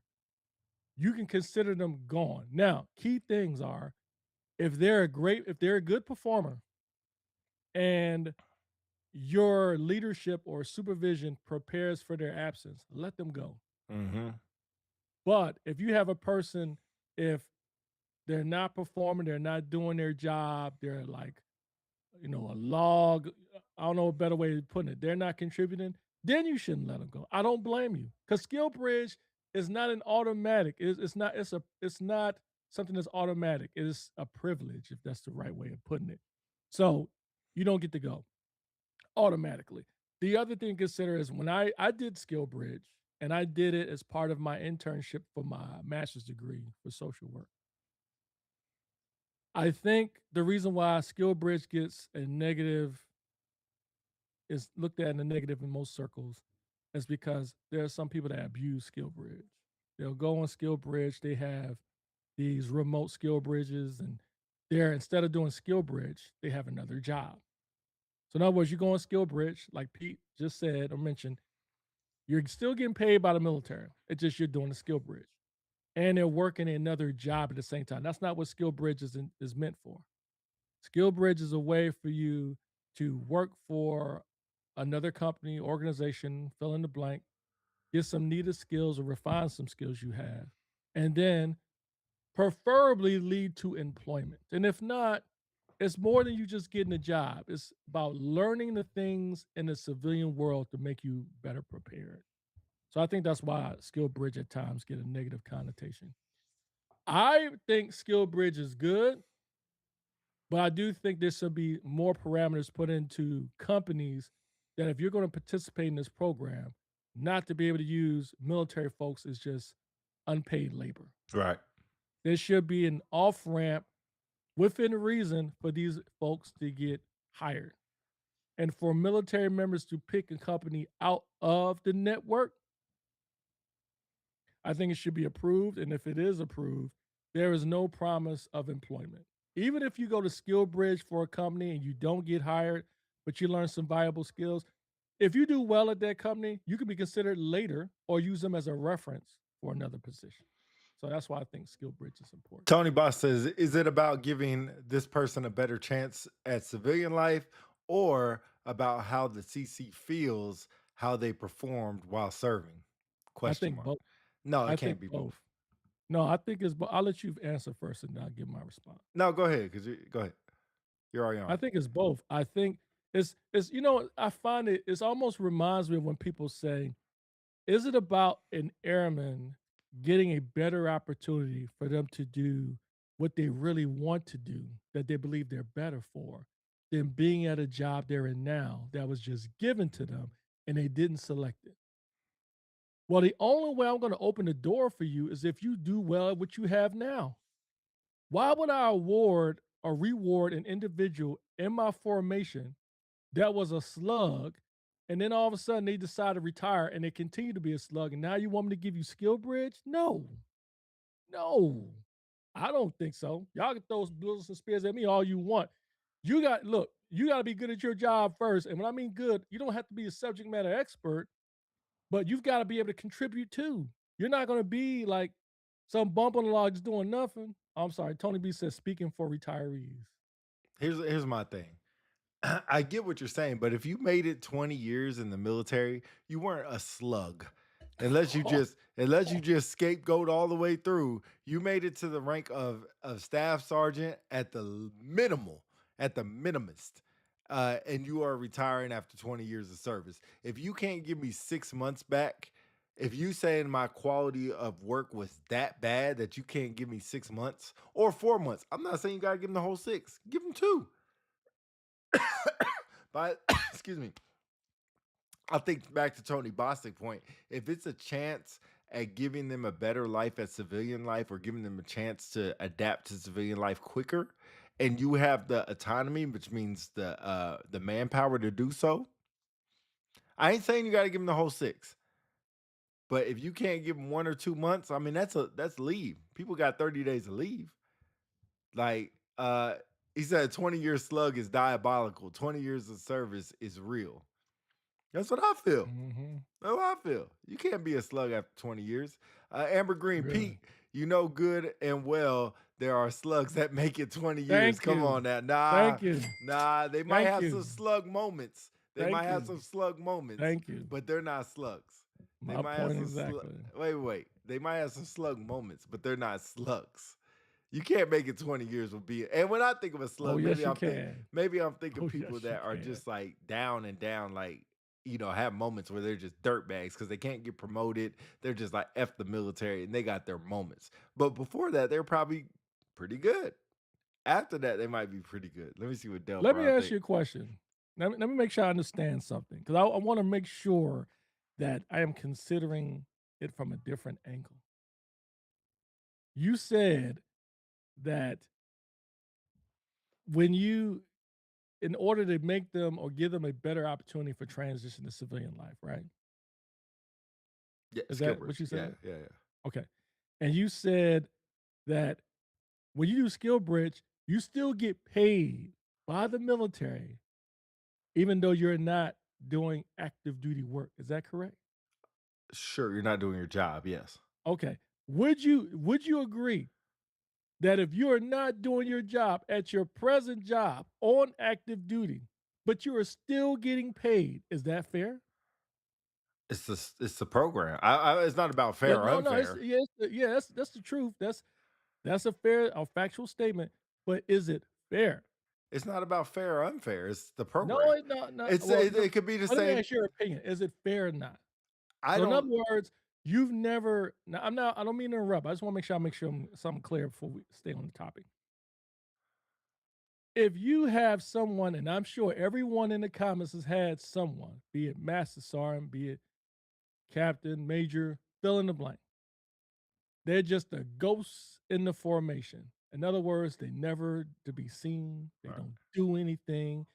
you can consider them gone. Now, key things are if they're a good performer and your leadership or supervision prepares for their absence, let them go. Mhm. But if you have a person, if they're not performing, they're not doing their job, they're like, a log, I don't know a better way of putting it, they're not contributing, then you shouldn't let them go. I don't blame you because skill bridge is not an automatic. It's not something that's automatic. It is a privilege, if that's the right way of putting it. So you don't get to go automatically. The other thing to consider is when I did skill bridge and I did it as part of my internship for my master's degree for social work. I think the reason why skill bridge gets a negative is looked at in a negative in most circles is because there are some people that abuse skill bridge. They'll go on skill bridge, they have these remote skill bridges, and they're instead of doing skill bridge, they have another job. So in other words, you go on skill bridge, like Pete just said or mentioned, you're still getting paid by the military. It's just you're doing the skill bridge. And they're working another job at the same time. That's not what skill bridge is meant for. Skill bridge is a way for you to work for another company, organization, fill in the blank, get some needed skills or refine some skills you have, and then preferably lead to employment. And if not, it's more than you just getting a job. It's about learning the things in the civilian world to make you better prepared. So I think that's why skill bridge at times get a negative connotation. I think skill bridge is good, but I do think there should be more parameters put into companies that if you're going to participate in this program, not to be able to use military folks as just unpaid labor. Right. There should be an off ramp within reason for these folks to get hired. And for military members to pick a company out of the network, I think it should be approved. And if it is approved, there is no promise of employment. Even if you go to Skill Bridge for a company and you don't get hired, but you learn some valuable skills, if you do well at that company, you can be considered later or use them as a reference for another position. So that's why I think Skill Bridge is important. Tony Boss says, is it about giving this person a better chance at civilian life or about how the CC feels how they performed while serving? I Question think mark. both. No, it I can't think be both. both. No, I think it's both. I'll let you answer first and then I'll give my response. No, go ahead. Go ahead. You're already I on. think it's both. I think I find it's almost reminds me of when people say, is it about an airman getting a better opportunity for them to do what they really want to do, that they believe they're better for, than being at a job they're in now that was just given to them and they didn't select it? Well, the only way I'm going to open the door for you is if you do well at what you have now. Why would I award or reward an individual in my formation that was a slug, and then all of a sudden they decide to retire and they continue to be a slug, and now you want me to give you skill bridge? No, no, I don't think so. Y'all can throw bullets and spears at me all you want. You got to be good at your job first. And when I mean good, you don't have to be a subject matter expert, but you've got to be able to contribute too. You're not going to be like some bump on the log just doing nothing. I'm sorry. Tony B says speaking for retirees. Here's my thing. I get what you're saying, but if you made it 20 years in the military, you weren't a slug. Unless you just scapegoat all the way through, you made it to the rank of staff sergeant at the minimal, at the minimist. And you are retiring after 20 years of service. If you can't give me 6 months back, if you saying my quality of work was that bad that you can't give me 6 months or 4 months, I'm not saying you gotta give them the whole six. Give them two. But excuse me, I think back to Tony Bostic point. If it's a chance at giving them a better life at civilian life or giving them a chance to adapt to civilian life quicker, and you have the autonomy, which means the manpower to do so, I ain't saying you got to give them the whole six. But if you can't give them 1 or 2 months, I mean that's leave. People got 30 days to leave. Like he said, 20-year slug is diabolical. 20 years of service is real. That's what I feel. Mm-hmm. That's what I feel. You can't be a slug after 20 years. Amber Green, Yeah. Pete, you know good and well there are slugs that make it 20 years. Thank Come you. on now. Thank you. They might Thank have you. some slug moments. They Thank might have you. some slug moments, Thank you. but they're not slugs. They My might have point some exactly. wait. They might have some slug moments, but they're not slugs. You can't make it 20 years with being. And when I think of a slug, Oh, yes, you can. maybe I'm thinking Oh, people yes, you that are can. just like down and down, like have moments where they're just dirtbags because they can't get promoted. They're just like F the military and they got their moments. But before that, they're probably pretty good. After that, they might be pretty good. Let me see what Del Let me Brown ask think. you a question. Let me make sure I understand something because I want to make sure that I am considering it from a different angle. You said that when you, in order to make them or give them a better opportunity for transition to civilian life, right? Yeah, Is that what Skillbridge. you Yeah, said? yeah. Okay. And you said that when you do skill bridge, you still get paid by the military, even though you're not doing active duty work. Is that correct? Sure, you're not doing your job. Yes. Okay. Would you agree that if you are not doing your job at your present job on active duty, but you are still getting paid, is that fair? It's the program. It's not about Yeah, fair or no, it's unfair. yeah, that's the truth. That's a factual statement, but is it fair? It's not about fair or unfair. It's the No, program. it's not. It's Well, it, no, it could be the let me same. ask your opinion. Is it fair or not? I So in don't. other words, you've never now I'm not I don't mean to interrupt. I just want to make sure I'm something clear before we stay on the topic. If you have someone, and I'm sure everyone in the comments has had someone, be it Master Sergeant, be it Captain, Major, fill in the blank. They're just a ghost in the formation. In other words, they never to be seen. They Right. don't do anything.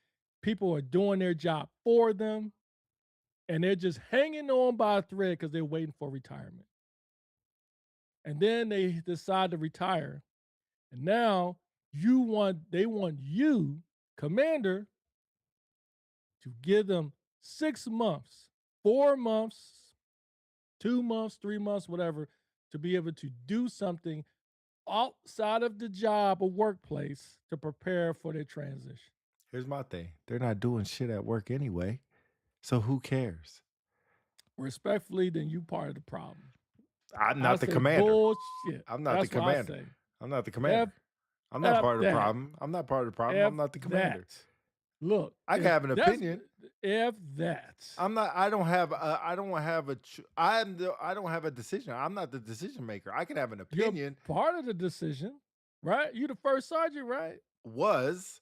People are doing their job for them, and they're just hanging on by a thread because they're waiting for retirement. And then they decide to retire. And now they want you, commander, to give them 6 months, 4 months, 2 months, 3 months, whatever, to be able to do something outside of the job or workplace to prepare for their transition. Here's my thing. They're not doing shit at work anyway. So who cares? Respectfully, then you part of the problem. I'm I not the say commander. bullshit. I'm not the That's what I commander. say. I'm not the F, commander. I'm not F part of the that. problem. I'm not part of the problem. F I'm not the commander. that. Look, I can if have an that's opinion. F that. I'm not. I don't have. I don't have a. I don't have a decision. I'm not the decision maker. I can have an You're opinion. part of the decision, right? You the first sergeant, right? Was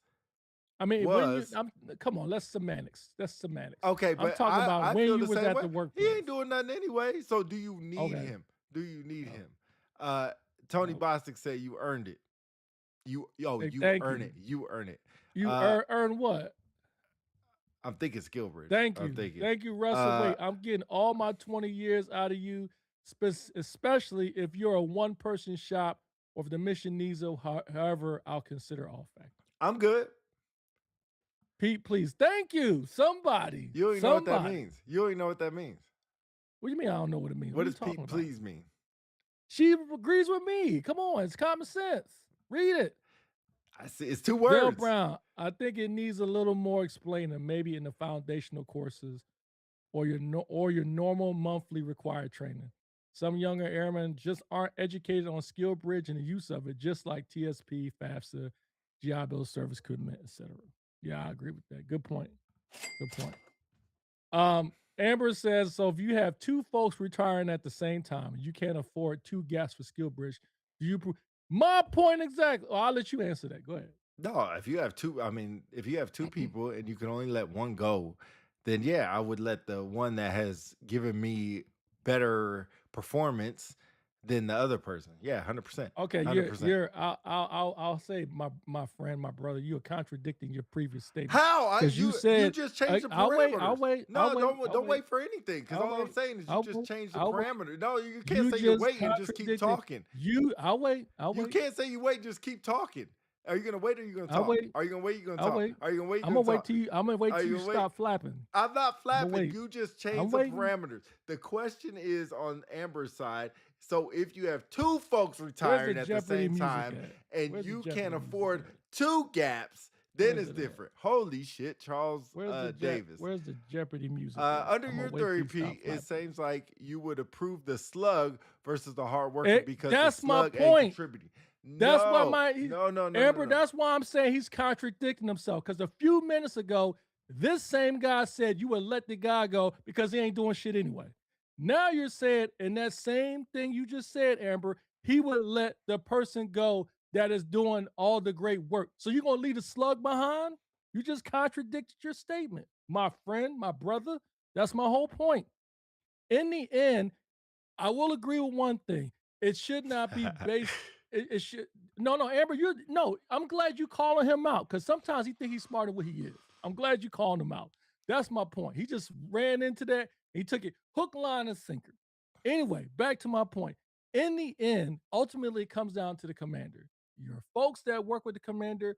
I mean, when you, was come on, that's semantics. That's semantics. okay, I'm but talking about I when feel you the was same at way. the He workplace. ain't doing nothing anyway. So do you need Okay. him? Do you need Oh, him? Tony oh, Bostic said you earned it. You hey, you thank earn you. it. You earn it. You Uh, earn what? I'm thinking Skillbridge. Thank I'm you. thinking. Thank you, Russell. Uh, Wait, I'm getting all my 20 years out of you, especially if you're a one person shop or if the mission needs it. However, I'll consider all factors. I'm good. Pete, please. Thank you. Somebody. You don't even know what that Somebody. means. You don't even know what that means. What do you mean I don't know what it means? What What are you does talking Pete about? please mean? She agrees with me. Come on, it's common sense. Read it. I see. It's 2 Dale words. Brown, I think it needs a little more explaining, maybe in the foundational courses or your normal monthly required training. Some younger airmen just aren't educated on skill bridge and the use of it, just like TSP, FAFSA, GI Bill service equipment, etc. Yeah, I agree with that. Good point. Good point. Amber says, so if you have two folks retiring at the same time and you can't afford two gaps for skill bridge, do you my point exactly? Oh, I'll let you answer that. Go ahead. No, if you have two, I mean, if you have two people and you can only let one go, then yeah, I would let the one that has given me better performance than the other person. Yeah, 100%. Okay, 100%. I'll say my friend, my brother, you are contradicting your previous statement How? because you You said just changed the I'll wait, I'll parameters. wait, No, don't wait for anything because I'll all I'm wait, saying is you I'll just wait, changed the I'll wait. parameter. No, you can't You say you're just waiting and just keep contradicted. talking. I'll wait, I'll You wait, can't say you wait and just keep talking. Are you gonna wait or are you gonna I'll talk? wait, Are you gonna wait? You gonna I'll talk? wait. Are you gonna wait? You I'm gonna gonna wait talk? till you. I'm gonna wait Are till you you gonna wait? stop flapping. I'm not I'm gonna flapping. wait. You just I'm changed the waiting. parameters. The question is on Amber's side. So if you have two folks Where's the retiring at the Jeopardy same music time at? and Where's the you Jeopardy can't music afford at? two gaps, then Where's it's it at? different. Holy shit, Charles Where's Davis. Where's the Jeopardy music at? Under I'm gonna your wait till theory, you stop Pete, it flapping. seems like you would approve the slug versus the hard worker because the That's my slug ain't point. contributing. That's why No. That's why I'm saying he's contradicting himself. Because a few minutes ago, this same guy said you would let the guy go because he ain't doing shit anyway. Now you're saying in that same thing you just said, Amber, he would let the person go that is doing all the great work. So you're gonna leave the slug behind? You just contradicted your statement, my friend, my brother. That's my whole point. In the end, I will agree with one thing. It should not be based. It should no, Amber. You're no. I'm glad you calling him out because sometimes he think he's smarter than what he is. I'm glad you calling him out. That's my point. He just ran into that. He took it hook, line, and sinker. Anyway, back to my point. In the end, ultimately, it comes down to the commander. Your folks that work with the commander,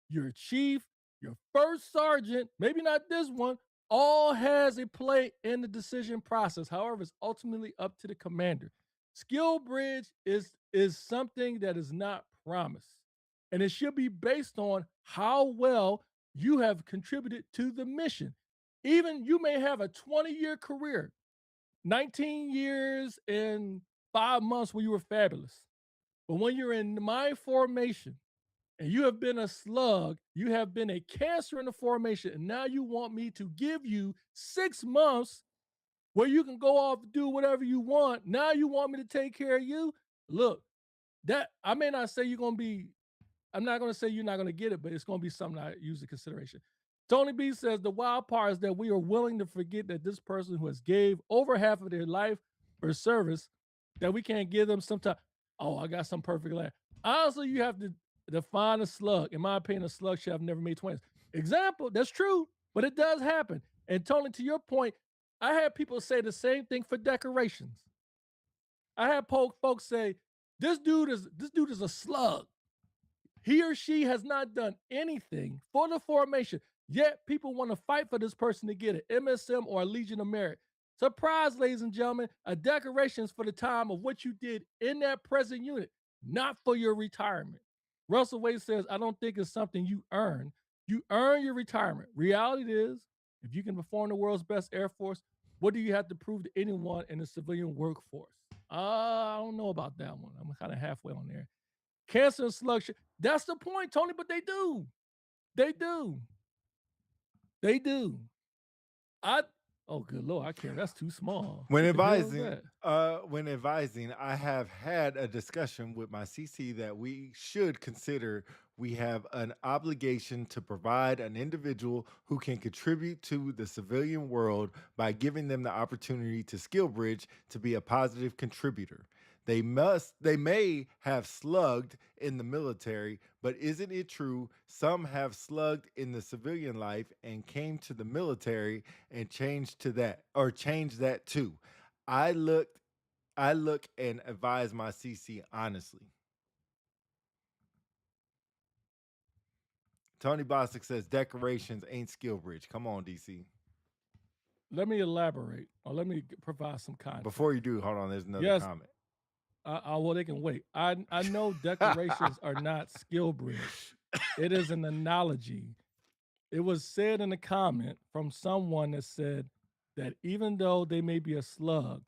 your chief, your first sergeant, maybe not this one, all has a play in the decision process. However, it's ultimately up to the commander. Skill bridge is something that is not promised. And it should be based on how well you have contributed to the mission. Even you may have a 20-year career, 19 years and 5 months where you were fabulous. But when you're in my formation, and you have been a slug, you have been a cancer in the formation, and now you want me to give you 6 months where you can go off and do whatever you want. Now you want me to take care of you? Look, that I may not say you're gonna be, I'm not gonna say you're not gonna get it, but it's gonna be something I use in consideration. Tony B says the wild part is that we are willing to forget that this person who has gave over half of their life for service, that we can't give them some time. Oh, I got some perfect land. Honestly, you have to define a slug. In my opinion, a slug should have never made 20s. Example, that's true, but it does happen. And Tony, to your point, I had people say the same thing for decorations. I had folks say, this dude is a slug. He or she has not done anything for the formation, yet people want to fight for this person to get an MSM or a Legion of Merit. Surprise, ladies and gentlemen, a decoration is for the time of what you did in that present unit, not for your retirement. Russell Wade says, I don't think it's something you earn. You earn your retirement. Reality is, if you can perform the world's best Air Force, what do you have to prove to anyone in the civilian workforce? I don't know about that one. I'm kind of halfway on there. Cancer and slug. That's the point, Tony. But they do. They do. They do. I. Oh, good lord! I can't. That's too small. When What the hell is advising, that? when advising, I have had a discussion with my CC that we should consider we have an obligation to provide an individual who can contribute to the civilian world by giving them the opportunity to skill bridge to be a positive contributor. They may have slugged in the military, but isn't it true some have slugged in the civilian life and came to the military and changed that too? I looked I look and advise my CC honestly. Tony Bostic says decorations ain't skill bridge. Come on, DC. Let me elaborate, or let me provide some context. Before you do, hold on. There's another Yes, comment. well, they can wait. I know decorations are not skill bridge. It is an analogy. It was said in a comment from someone that said that even though they may be a slug,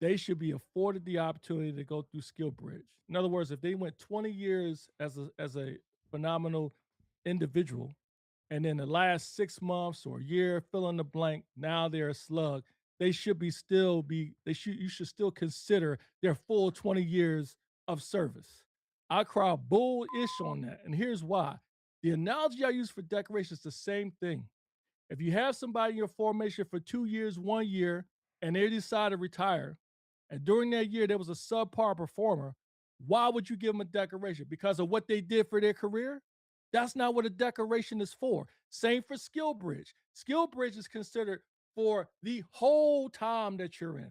they should be afforded the opportunity to go through skill bridge. In other words, if they went 20 years as a phenomenal individual, and then the last 6 months or a year, fill in the blank, now they're a slug. They should be still be they should you should still consider their full 20 years of service. I cry bullish on that, and here's why. The analogy I use for decoration is the same thing. If you have somebody in your formation for 2 years, 1 year, and they decide to retire, and during that year there was a subpar performer, why would you give them a decoration? Because of what they did for their career? That's not what a decoration is for. Same for skill bridge. Skill bridge is considered for the whole time that you're in.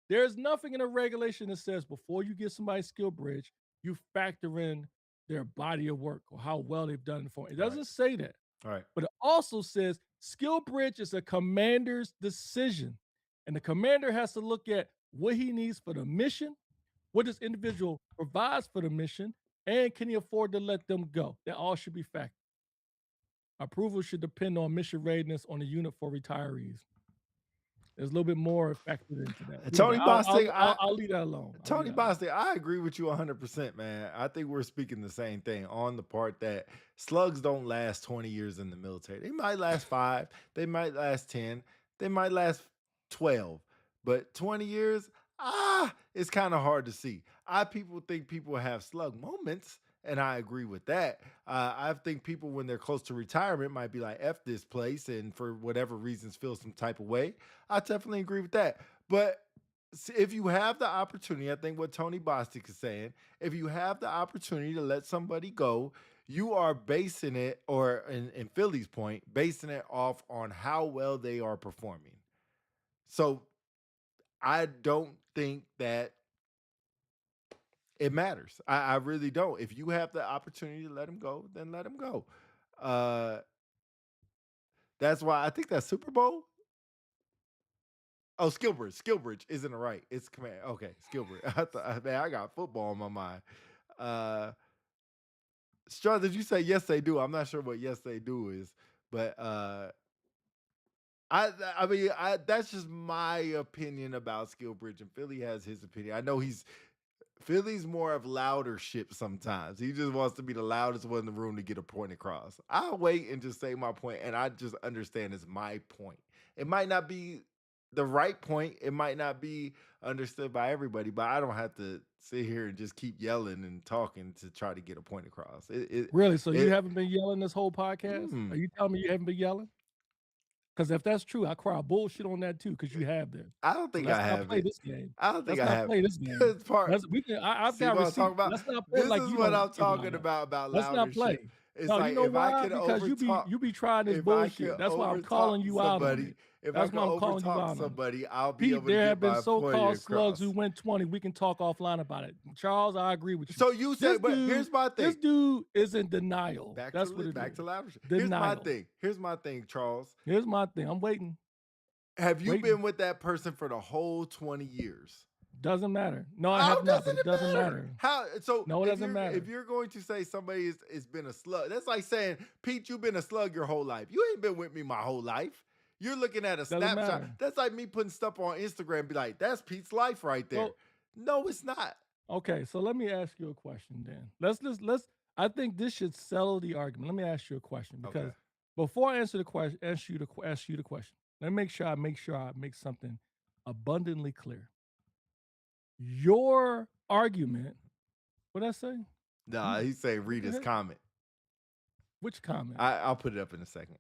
There's nothing in a regulation that says before you give somebody skill bridge, you factor in their body of work or how well they've done it for. It Right. doesn't say that. Right. But it also says skill bridge is a commander's decision. And the commander has to look at what he needs for the mission, what this individual provides for the mission, and can he afford to let them go? That all should be factored. Approval should depend on mission readiness on the unit for retirees. There's a little bit more factored into that. But anyway, Tony Bostic, I'll leave that alone. Tony Bostic, I agree with you 100%, man. I think we're speaking the same thing on the part that slugs don't last 20 years in the military. They might last 5, they might last 10, they might last 12, but 20 years, it's kind of hard to see. I people think people have slug moments, and I agree with that. I think people, when they're close to retirement, might be like, F this place, and for whatever reasons, feel some type of way. I definitely agree with that. But if you have the opportunity, I think what Tony Bostic is saying, if you have the opportunity to let somebody go, you are basing it, or in Philly's point, basing it off on how well they are performing. So I don't think that it matters. I really don't. If you have the opportunity to let him go, then let him go. Uh, that's why I think that Super Bowl. Oh, Skillbridge. Skillbridge isn't right. It's command. Okay, Skillbridge. Man, I got football on my mind. Uh, Straw, did you say yes they do? I'm not sure what yes they do is, but I mean, that's just my opinion about Skillbridge, and Philly has his opinion. I know Philly's more of louder ship sometimes. He just wants to be the loudest one in the room to get a point across. I'll wait and just say my point, and I just understand it's my point. It might not be the right point. It might not be understood by everybody, but I don't have to sit here and just keep yelling and talking to try to get a point across. Really? So you It haven't been yelling this whole podcast? Are mm, you telling me you haven't been yelling? Because if that's true, I cry bullshit on that too. Because you have been. I don't So think let's I not play haven't. this game. I don't think Let's I not have. play this game. It's part. I've See got what I'm talking receipts. about? Let's not play This like is you what don't I'm give a talking damn. about Let's not play. loudership. It's No, you like know if I why? can Because over talk, you be trying this if I can bullshit. That's why I'm over calling talk you out on somebody, it. if I That's can why I'm over calling you talk out on it. somebody, I'll be Pete, able to there get have been my point so-called slugs who across. went 20. We can talk offline about it. Charles, I agree with you. So you say, but here's my This thing. dude is in denial. Back That's what to it back is. to loudership. Denial. Here's my thing, Charles. Here's my thing. I'm waiting. Have you Waiting. been with that person for the whole 20 years? Doesn't matter. No, I How have not, doesn't but it it doesn't matter? matter. How so No, it doesn't if matter. you're going to say somebody is been a slug, that's like saying, Pete, you've been a slug your whole life. You ain't been with me my whole life. You're looking at a Doesn't snapshot. matter. That's like me putting stuff on Instagram and be like, that's Pete's life right there. Well, No, it's not. okay, so let me ask you a question then. Let's I think this should settle the argument. Let me ask you a question Okay. because before I answer the question, ask you the question. Let me make sure I make something abundantly clear. Your argument, what did I say? Nah, he say What read the his heck? comment. Which comment? I'll put it up in a second.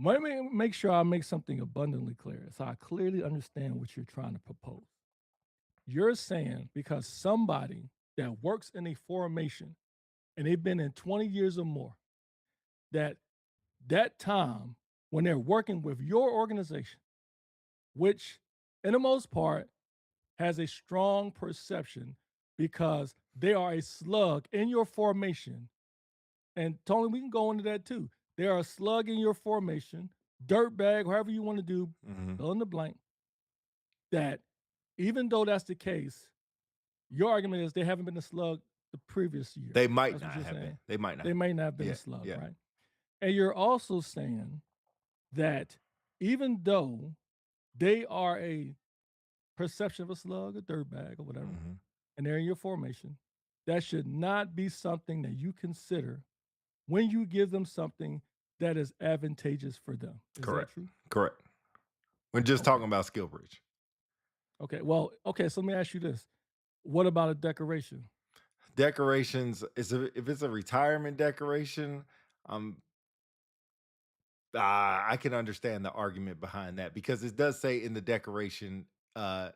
Let me make sure I make something abundantly clear so I clearly understand what you're trying to propose. You're saying because somebody that works in a formation and they've been in 20 years or more, that that time when they're working with your organization, which in the most part has a strong perception because they are a slug in your formation. And Tony, we can go into that too. They are a slug in your formation, dirt bag, however you want to do, Mhm. fill in the blank. That even though that's the case, Your argument is they haven't been a slug the previous year. They might That's what not you're have been. saying. They might not. They may not have been a Yeah, slug, yeah. right? And you're also saying that even though they are a perception of a slug, a dirtbag, or whatever, Mhm. and they're in your formation, that should not be something that you consider when you give them something that is advantageous for them. Is that Correct. true? Correct. We're just Okay. talking about skill bridge. Okay. Well, okay. So let me ask you this. What about a decoration? Decorations is if it's a retirement decoration, um, I can understand the argument behind that because it does say in the decoration, uh,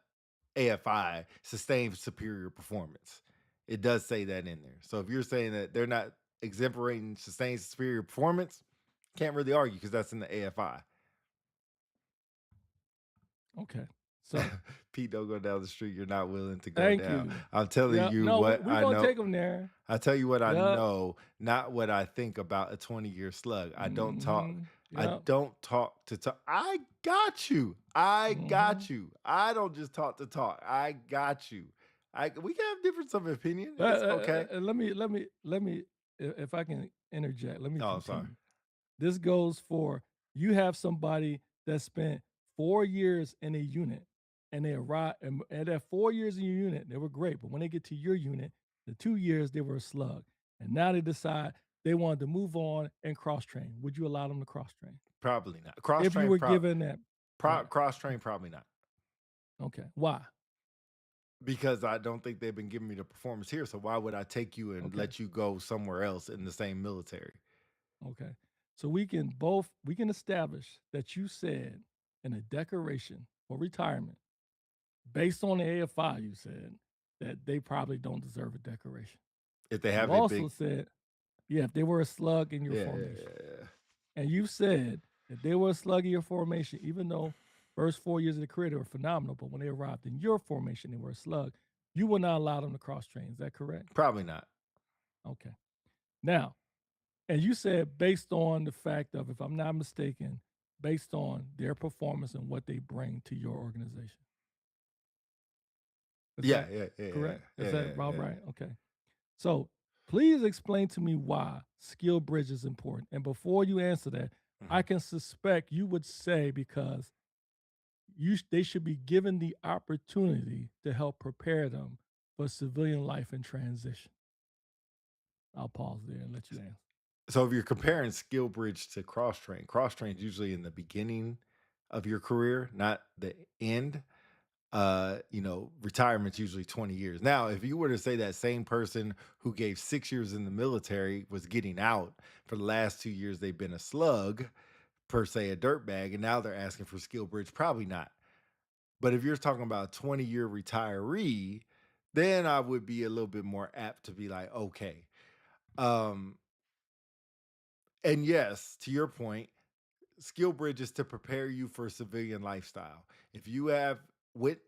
AFI sustained superior performance. It does say that in there. So if you're saying that they're not exemplating sustained superior performance, can't really argue because that's in the AFI. Okay. So Pete, don't go down the street you're not willing to go thank down. you. I'm telling Yeah. you No, what we're I going to know. take them there. I tell you what I Yep. know, not what I think about a 20-year slug. I don't talk. I Yep. don't talk to talk. I got you. I hmm got you. I don't just talk to talk. I got you. We can have difference of opinion. It's okay. let me, if I can interject, let me Oh, sorry. continue. This goes for you have somebody that spent 4 years in a unit and they arrive and that 4 years in your unit, they were great. But when they get to your unit, the 2 years they were a slug. And now they decide they wanted to move on and cross train. Would you allow them to cross train? Probably not. Cross If you train. were given that, right. Cross train. Probably not. Okay. Why? Because I don't think they've been giving me the performance here. So why would I take you and Okay. let you go somewhere else in the same military? Okay. So we can establish that you said in a declaration for retirement, based on the AFI, you said that they probably don't deserve a decoration. If they You have a also big, said, yeah, if they were a slug in your yeah, formation. And you said if they were a slug in your formation, even though first 4 years of the career they were phenomenal, but when they arrived in your formation, they were a slug, you would not allow them to cross train. Is that correct? probably not. Okay. Now, and you said based on the fact of, if I'm not mistaken, based on their performance and what they bring to your organization. Is Yeah, that yeah, yeah, yeah, correct? Is yeah, that yeah, about yeah. right? Okay. So please explain to me why skill bridge is important. And before you answer that, I Mhm. can suspect you would say because they should be given the opportunity to help prepare them for civilian life and transition. I'll pause there and let you answer. So if you're comparing skill bridge to cross train is usually in the beginning of your career, not the end. Retirement's usually 20 years. Now, if you were to say that same person who gave 6 years in the military was getting out for the last 2 years, they've been a slug, per se, a dirtbag, and now they're asking for skill bridge, probably not. But if you're talking about a 20-year retiree, then I would be a little bit more apt to be like, okay. Um, and yes, to your point, skill bridge is to prepare you for civilian lifestyle. If you have wit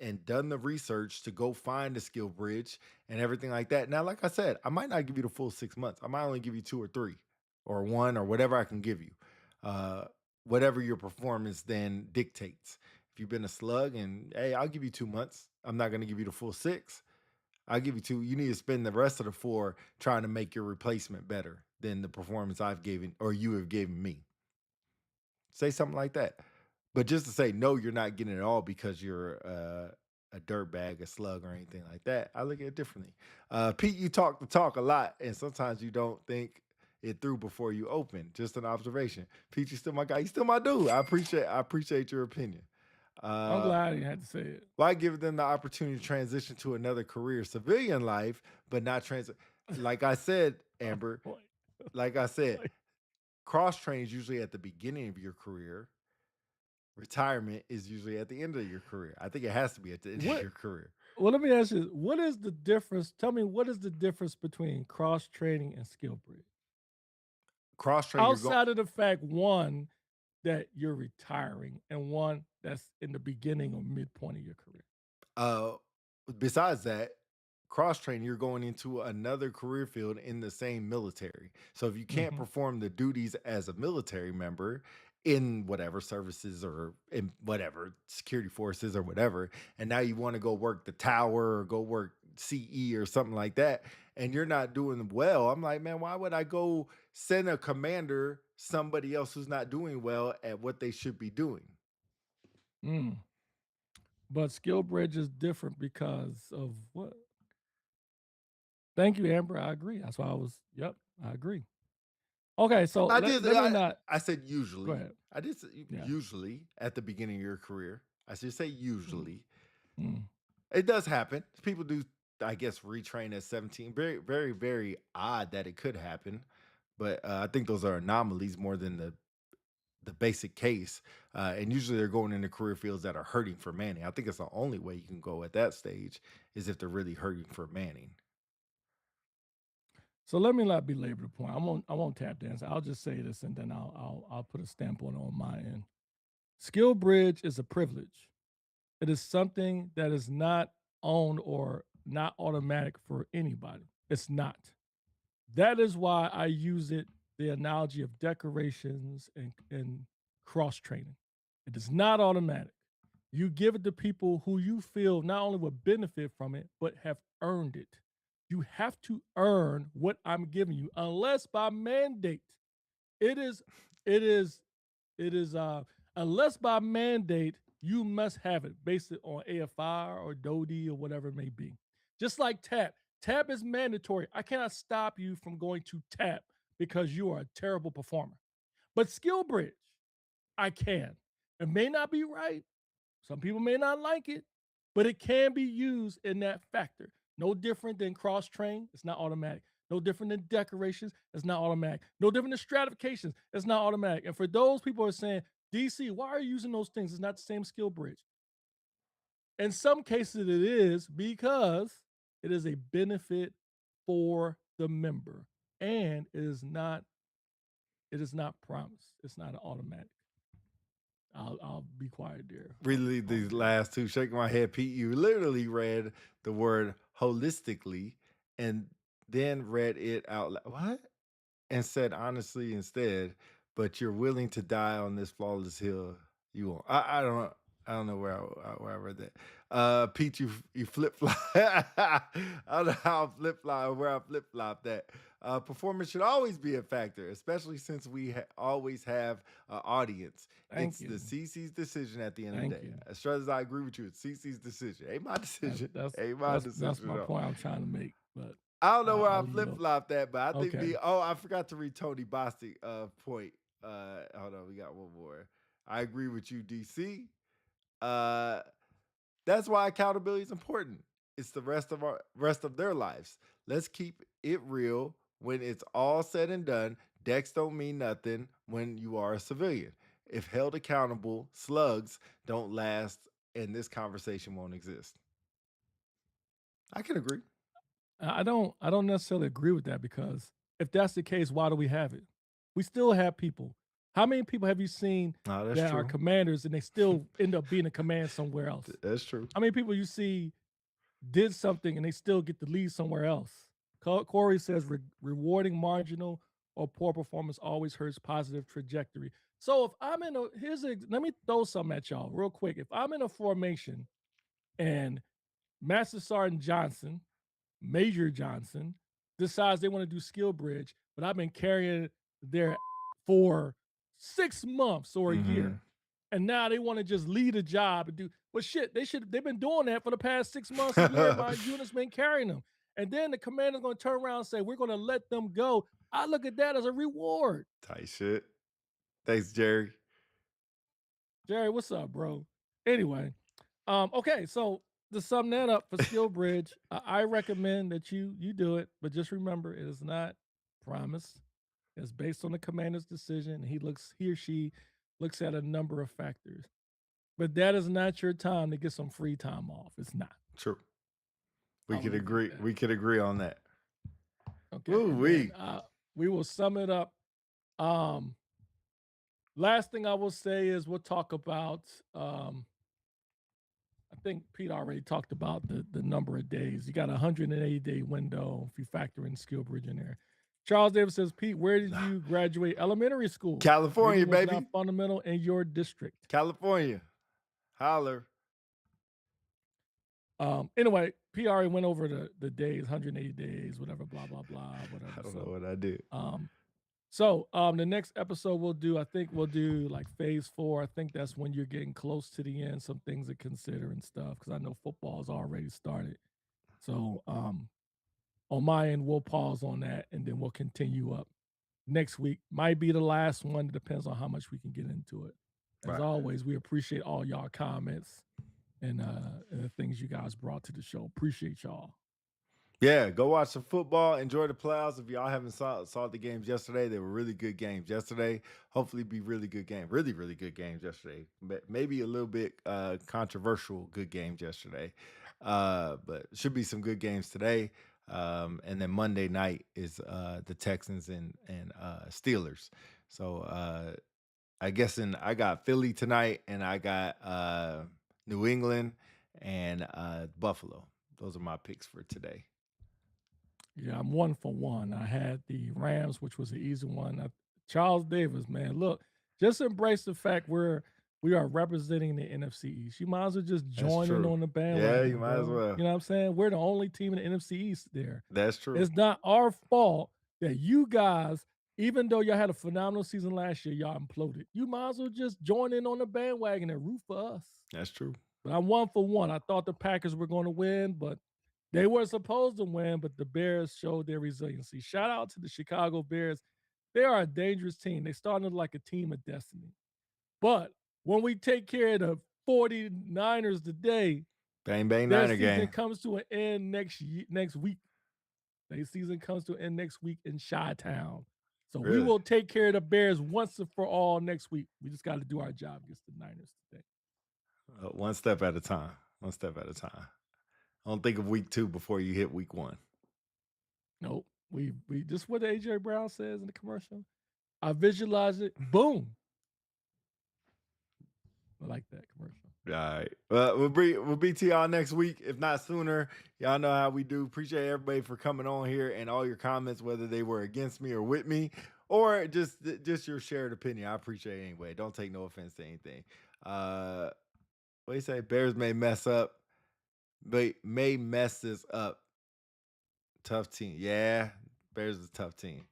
and done the research to go find a skill bridge and everything like that. Now, like I said, I might not give you the full 6 months. I might only give you 2 or 3 or one or whatever I can give you. Uh, Whatever your performance then dictates. If you've been a slug and hey, I'll give you 2 months. I'm not going to give you the full 6. I'll give you 2. You need to spend the rest of the 4 trying to make your replacement better than the performance I've given or you have given me. Say something like that. But just to say, no, you're not getting it all because you're a dirt bag, a slug, or anything like that. I look at it differently. Pete, you talk the talk a lot, and sometimes you don't think it through before you open. Just an observation. Pete, you still my guy. You still my dude. I appreciate your opinion. I'm Uh, glad you had to say it. why give them the opportunity to transition to another career, civilian life, but not transit? Like I said, Oh, Amber. boy. Like I said, Boy. cross train is usually at the beginning of your career. Retirement is usually at the end of your career. I think it has to be at the end of What your career. Well, let me ask you, what is the difference? Tell me, what is the difference between cross training and skill bridge? Cross train, you're going. Outside of the fact, one, that you're retiring, and one that's in the beginning or midpoint of your career. Uh, Besides that, cross train, you're going into another career field in the same military. So if you can't hmm perform the duties as a military member in whatever services or in whatever security forces or whatever, and now you want to go work the tower or go work CE or something like that, and you're not doing well. I'm like, man, why would I go send a commander somebody else who's not doing well at what they should be doing? Mm. But skill bridge is different because of what? Thank you, Amber. I agree. That's why I was. Yep, I agree. Okay, so I let did. let me not. I said Go usually. ahead. I did say Yeah. usually at the beginning of your career. I should say Mm, usually. mm. It does happen. People do, I guess, retrain at 17. Very, very, very odd that it could happen. But I think those are anomalies more than the basic case. And usually they're going into career fields that are hurting for Manning. I think it's the only way you can go at that stage is if they're really hurting for Manning. So let me not belabor the point. I won't tap dance. I'll just say this, and then I'll put a stamp on my end. Skill bridge is a privilege. It is something that is not owned or not automatic for anybody. It's not. That is why I use it, the analogy of decorations and cross training. It is not automatic. You give it to people who you feel not only will benefit from it, but have earned it. You have to earn what I'm giving you, unless by mandate. It is, it is, it is, unless by mandate, you must have it based on AFI or DODI or whatever it may be. Just like TAP. TAP is mandatory. I cannot stop you from going to TAP because you are a terrible performer. But skill bridge, I can. It may not be right. Some people may not like it, but it can be used in that factor. No different than cross train, it's not automatic. No different than decorations, it's not automatic. No different than stratifications, it's not automatic. And for those people who are saying, DC, why are you using those things? It's not the same skill bridge. In some cases, it is because it is a benefit for the member, and it is not promised. It's not an automatic. I'll be quiet there. Really, Pause these there. last two, shaking my head, Pete, you literally read the word holistically and then read it out loud. What? And said honestly instead, but you're willing to die on this flawless hill. You won't. I don't know where I read that. Pete, you flip flop. I don't know how I flip flop where I flip flop that. Performance should always be a factor, especially since we always have an audience. Thank It's you. the CC's decision at the end of the Thank day. you. As much as I agree with you, it's CC's decision. Ain't my That's decision. that's Ain't my that's decision my at all. point I'm trying to make. But I don't know where I I'll flip yield. flopped that, but I think Okay. I forgot to read Tony Bostic point. Hold on, we got one more. I agree with you, DC. Uh that's why accountability is important. It's the rest of their lives. Let's keep it real. When it's all said and done, decks don't mean nothing when you are a civilian. If held accountable, slugs don't last and this conversation won't exist. I can agree. I don't necessarily agree with that because if that's the case, why do we have it? We still have people. How many people have you seen Oh, that's that are true. commanders and they still end up being a command somewhere else? That's true. How many people you see did something and they still get to lead somewhere else? Corey says rewarding marginal or poor performance always hurts positive trajectory. So if I'm in a let me throw something at y'all real quick. If I'm in a formation and Master Sergeant Johnson, Major Johnson, decides they want to do skill bridge, but I've been carrying their for 6 months or a Mm-hmm. year. And now they want to just lead a job and do well shit. They've been doing that for the past 6 months, a year. My unit's been carrying them. And then the commander's gonna turn around and say, we're gonna let them go. I look at that as a reward. Tight shit. Thanks, Jerry. Jerry, what's up, bro? Anyway, okay, so to sum that up for skill bridge, I recommend that you do it, but just remember it is not promised. It's based on the commander's decision. He or she looks at a number of factors. But that is not your time to get some free time off. It's not. True. I We will could leave it at agree. that. We could agree on that. Okay. Ooh, And then we will sum it up. Um, last thing I will say is we'll talk about I think Pete already talked about the number of days. You got a 180-day window if you factor in skill bridge in there. Charles Davis says, Pete, where did you graduate elementary school? California, Reading was baby. not fundamental in your district. California. Holler. Anyway, PRA went over the days, 180 days, whatever, blah, blah, blah, whatever. I don't know So, what I did. the next episode we'll do, I think we'll do like phase 4. I think that's when you're getting close to the end, some things to consider and stuff, because I know football's already started. So, on my end, we'll pause on that and then we'll continue up next week. Might be the last one. It depends on how much we can get into it. As Right. always, we appreciate all y'all comments and the things you guys brought to the show. Appreciate y'all. Yeah, go watch some football. Enjoy the playoffs. If y'all haven't saw the games yesterday, they were really good games yesterday. Hopefully, be really good game. Really, really good games yesterday. Maybe a little bit controversial good games yesterday, but should be some good games today. And then Monday night is the Texans and Steelers. So I guess I got Philly tonight, and I got New England and Buffalo. Those are my picks for today. Yeah, I'm 1 for 1. I had the Rams, which was an easy one. Charles Davis, man, look, just embrace the fact we are representing the NFC East. You might as well just That's join in true. on the Yeah, bandwagon, you might as bro. well. You know what I'm saying? We're the only team in the NFC East there. That's true. It's not our fault that you guys, even though y'all had a phenomenal season last year, y'all imploded. You might as well just join in on the bandwagon and root for us. That's true. But I'm 1 for 1. I thought the Packers were going to win, but they were supposed to win, but the Bears showed their resiliency. Shout out to the Chicago Bears. They are a dangerous team. They started like a team of destiny. But when we take care of the 49ers today, Bang bang their Niner season game. comes to an end next week. Their season comes to an end next week in Chi-Town. So we Really? will take care of the Bears once and for all next week. We just got to do our job against the Niners today. One step at a time. One step at a time. Don't think of week 2 before you hit week 1. Nope. We just what AJ Brown says in the commercial. I visualize it. Boom. I like that commercial. All right. Well, we'll be to y'all next week, if not sooner. Y'all know how we do. Appreciate everybody for coming on here and all your comments, whether they were against me or with me, or just your shared opinion. I appreciate it anyway. Don't take no offense to anything. What do you say? Bears may mess up. They may mess this up. Tough team. Yeah, Bears is a tough team.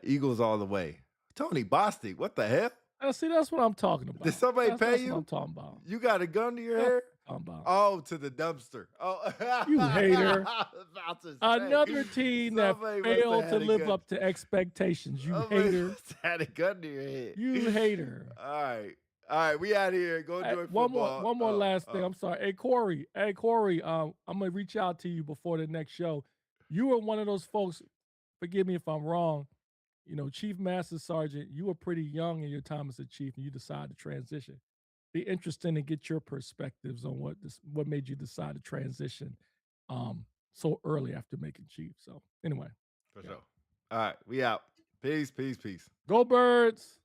Eagles all the way. Tony Bostic, what the hell? See, that's what I'm talking about. Did somebody pay that's you? What I'm talking about. You got a gun to your That's head? what I'm talking about. Oh, to the dumpster. Oh, You hater. I was about to say, Another team that somebody must have failed had to a live gun. up to expectations. You Somebody hater. must have had a gun to your head. You hater. All right, we out of here. Go enjoy Hey, football. one more last thing. I'm sorry. Hey Corey. I'm gonna reach out to you before the next show. You were one of those folks. Forgive me if I'm wrong. You know, Chief Master Sergeant. You were pretty young in your time as a chief, and you decided to transition. Be interesting to get your perspectives on what made you decide to transition so early after making chief. So anyway, For sure. All right, we out. Peace. go Birds.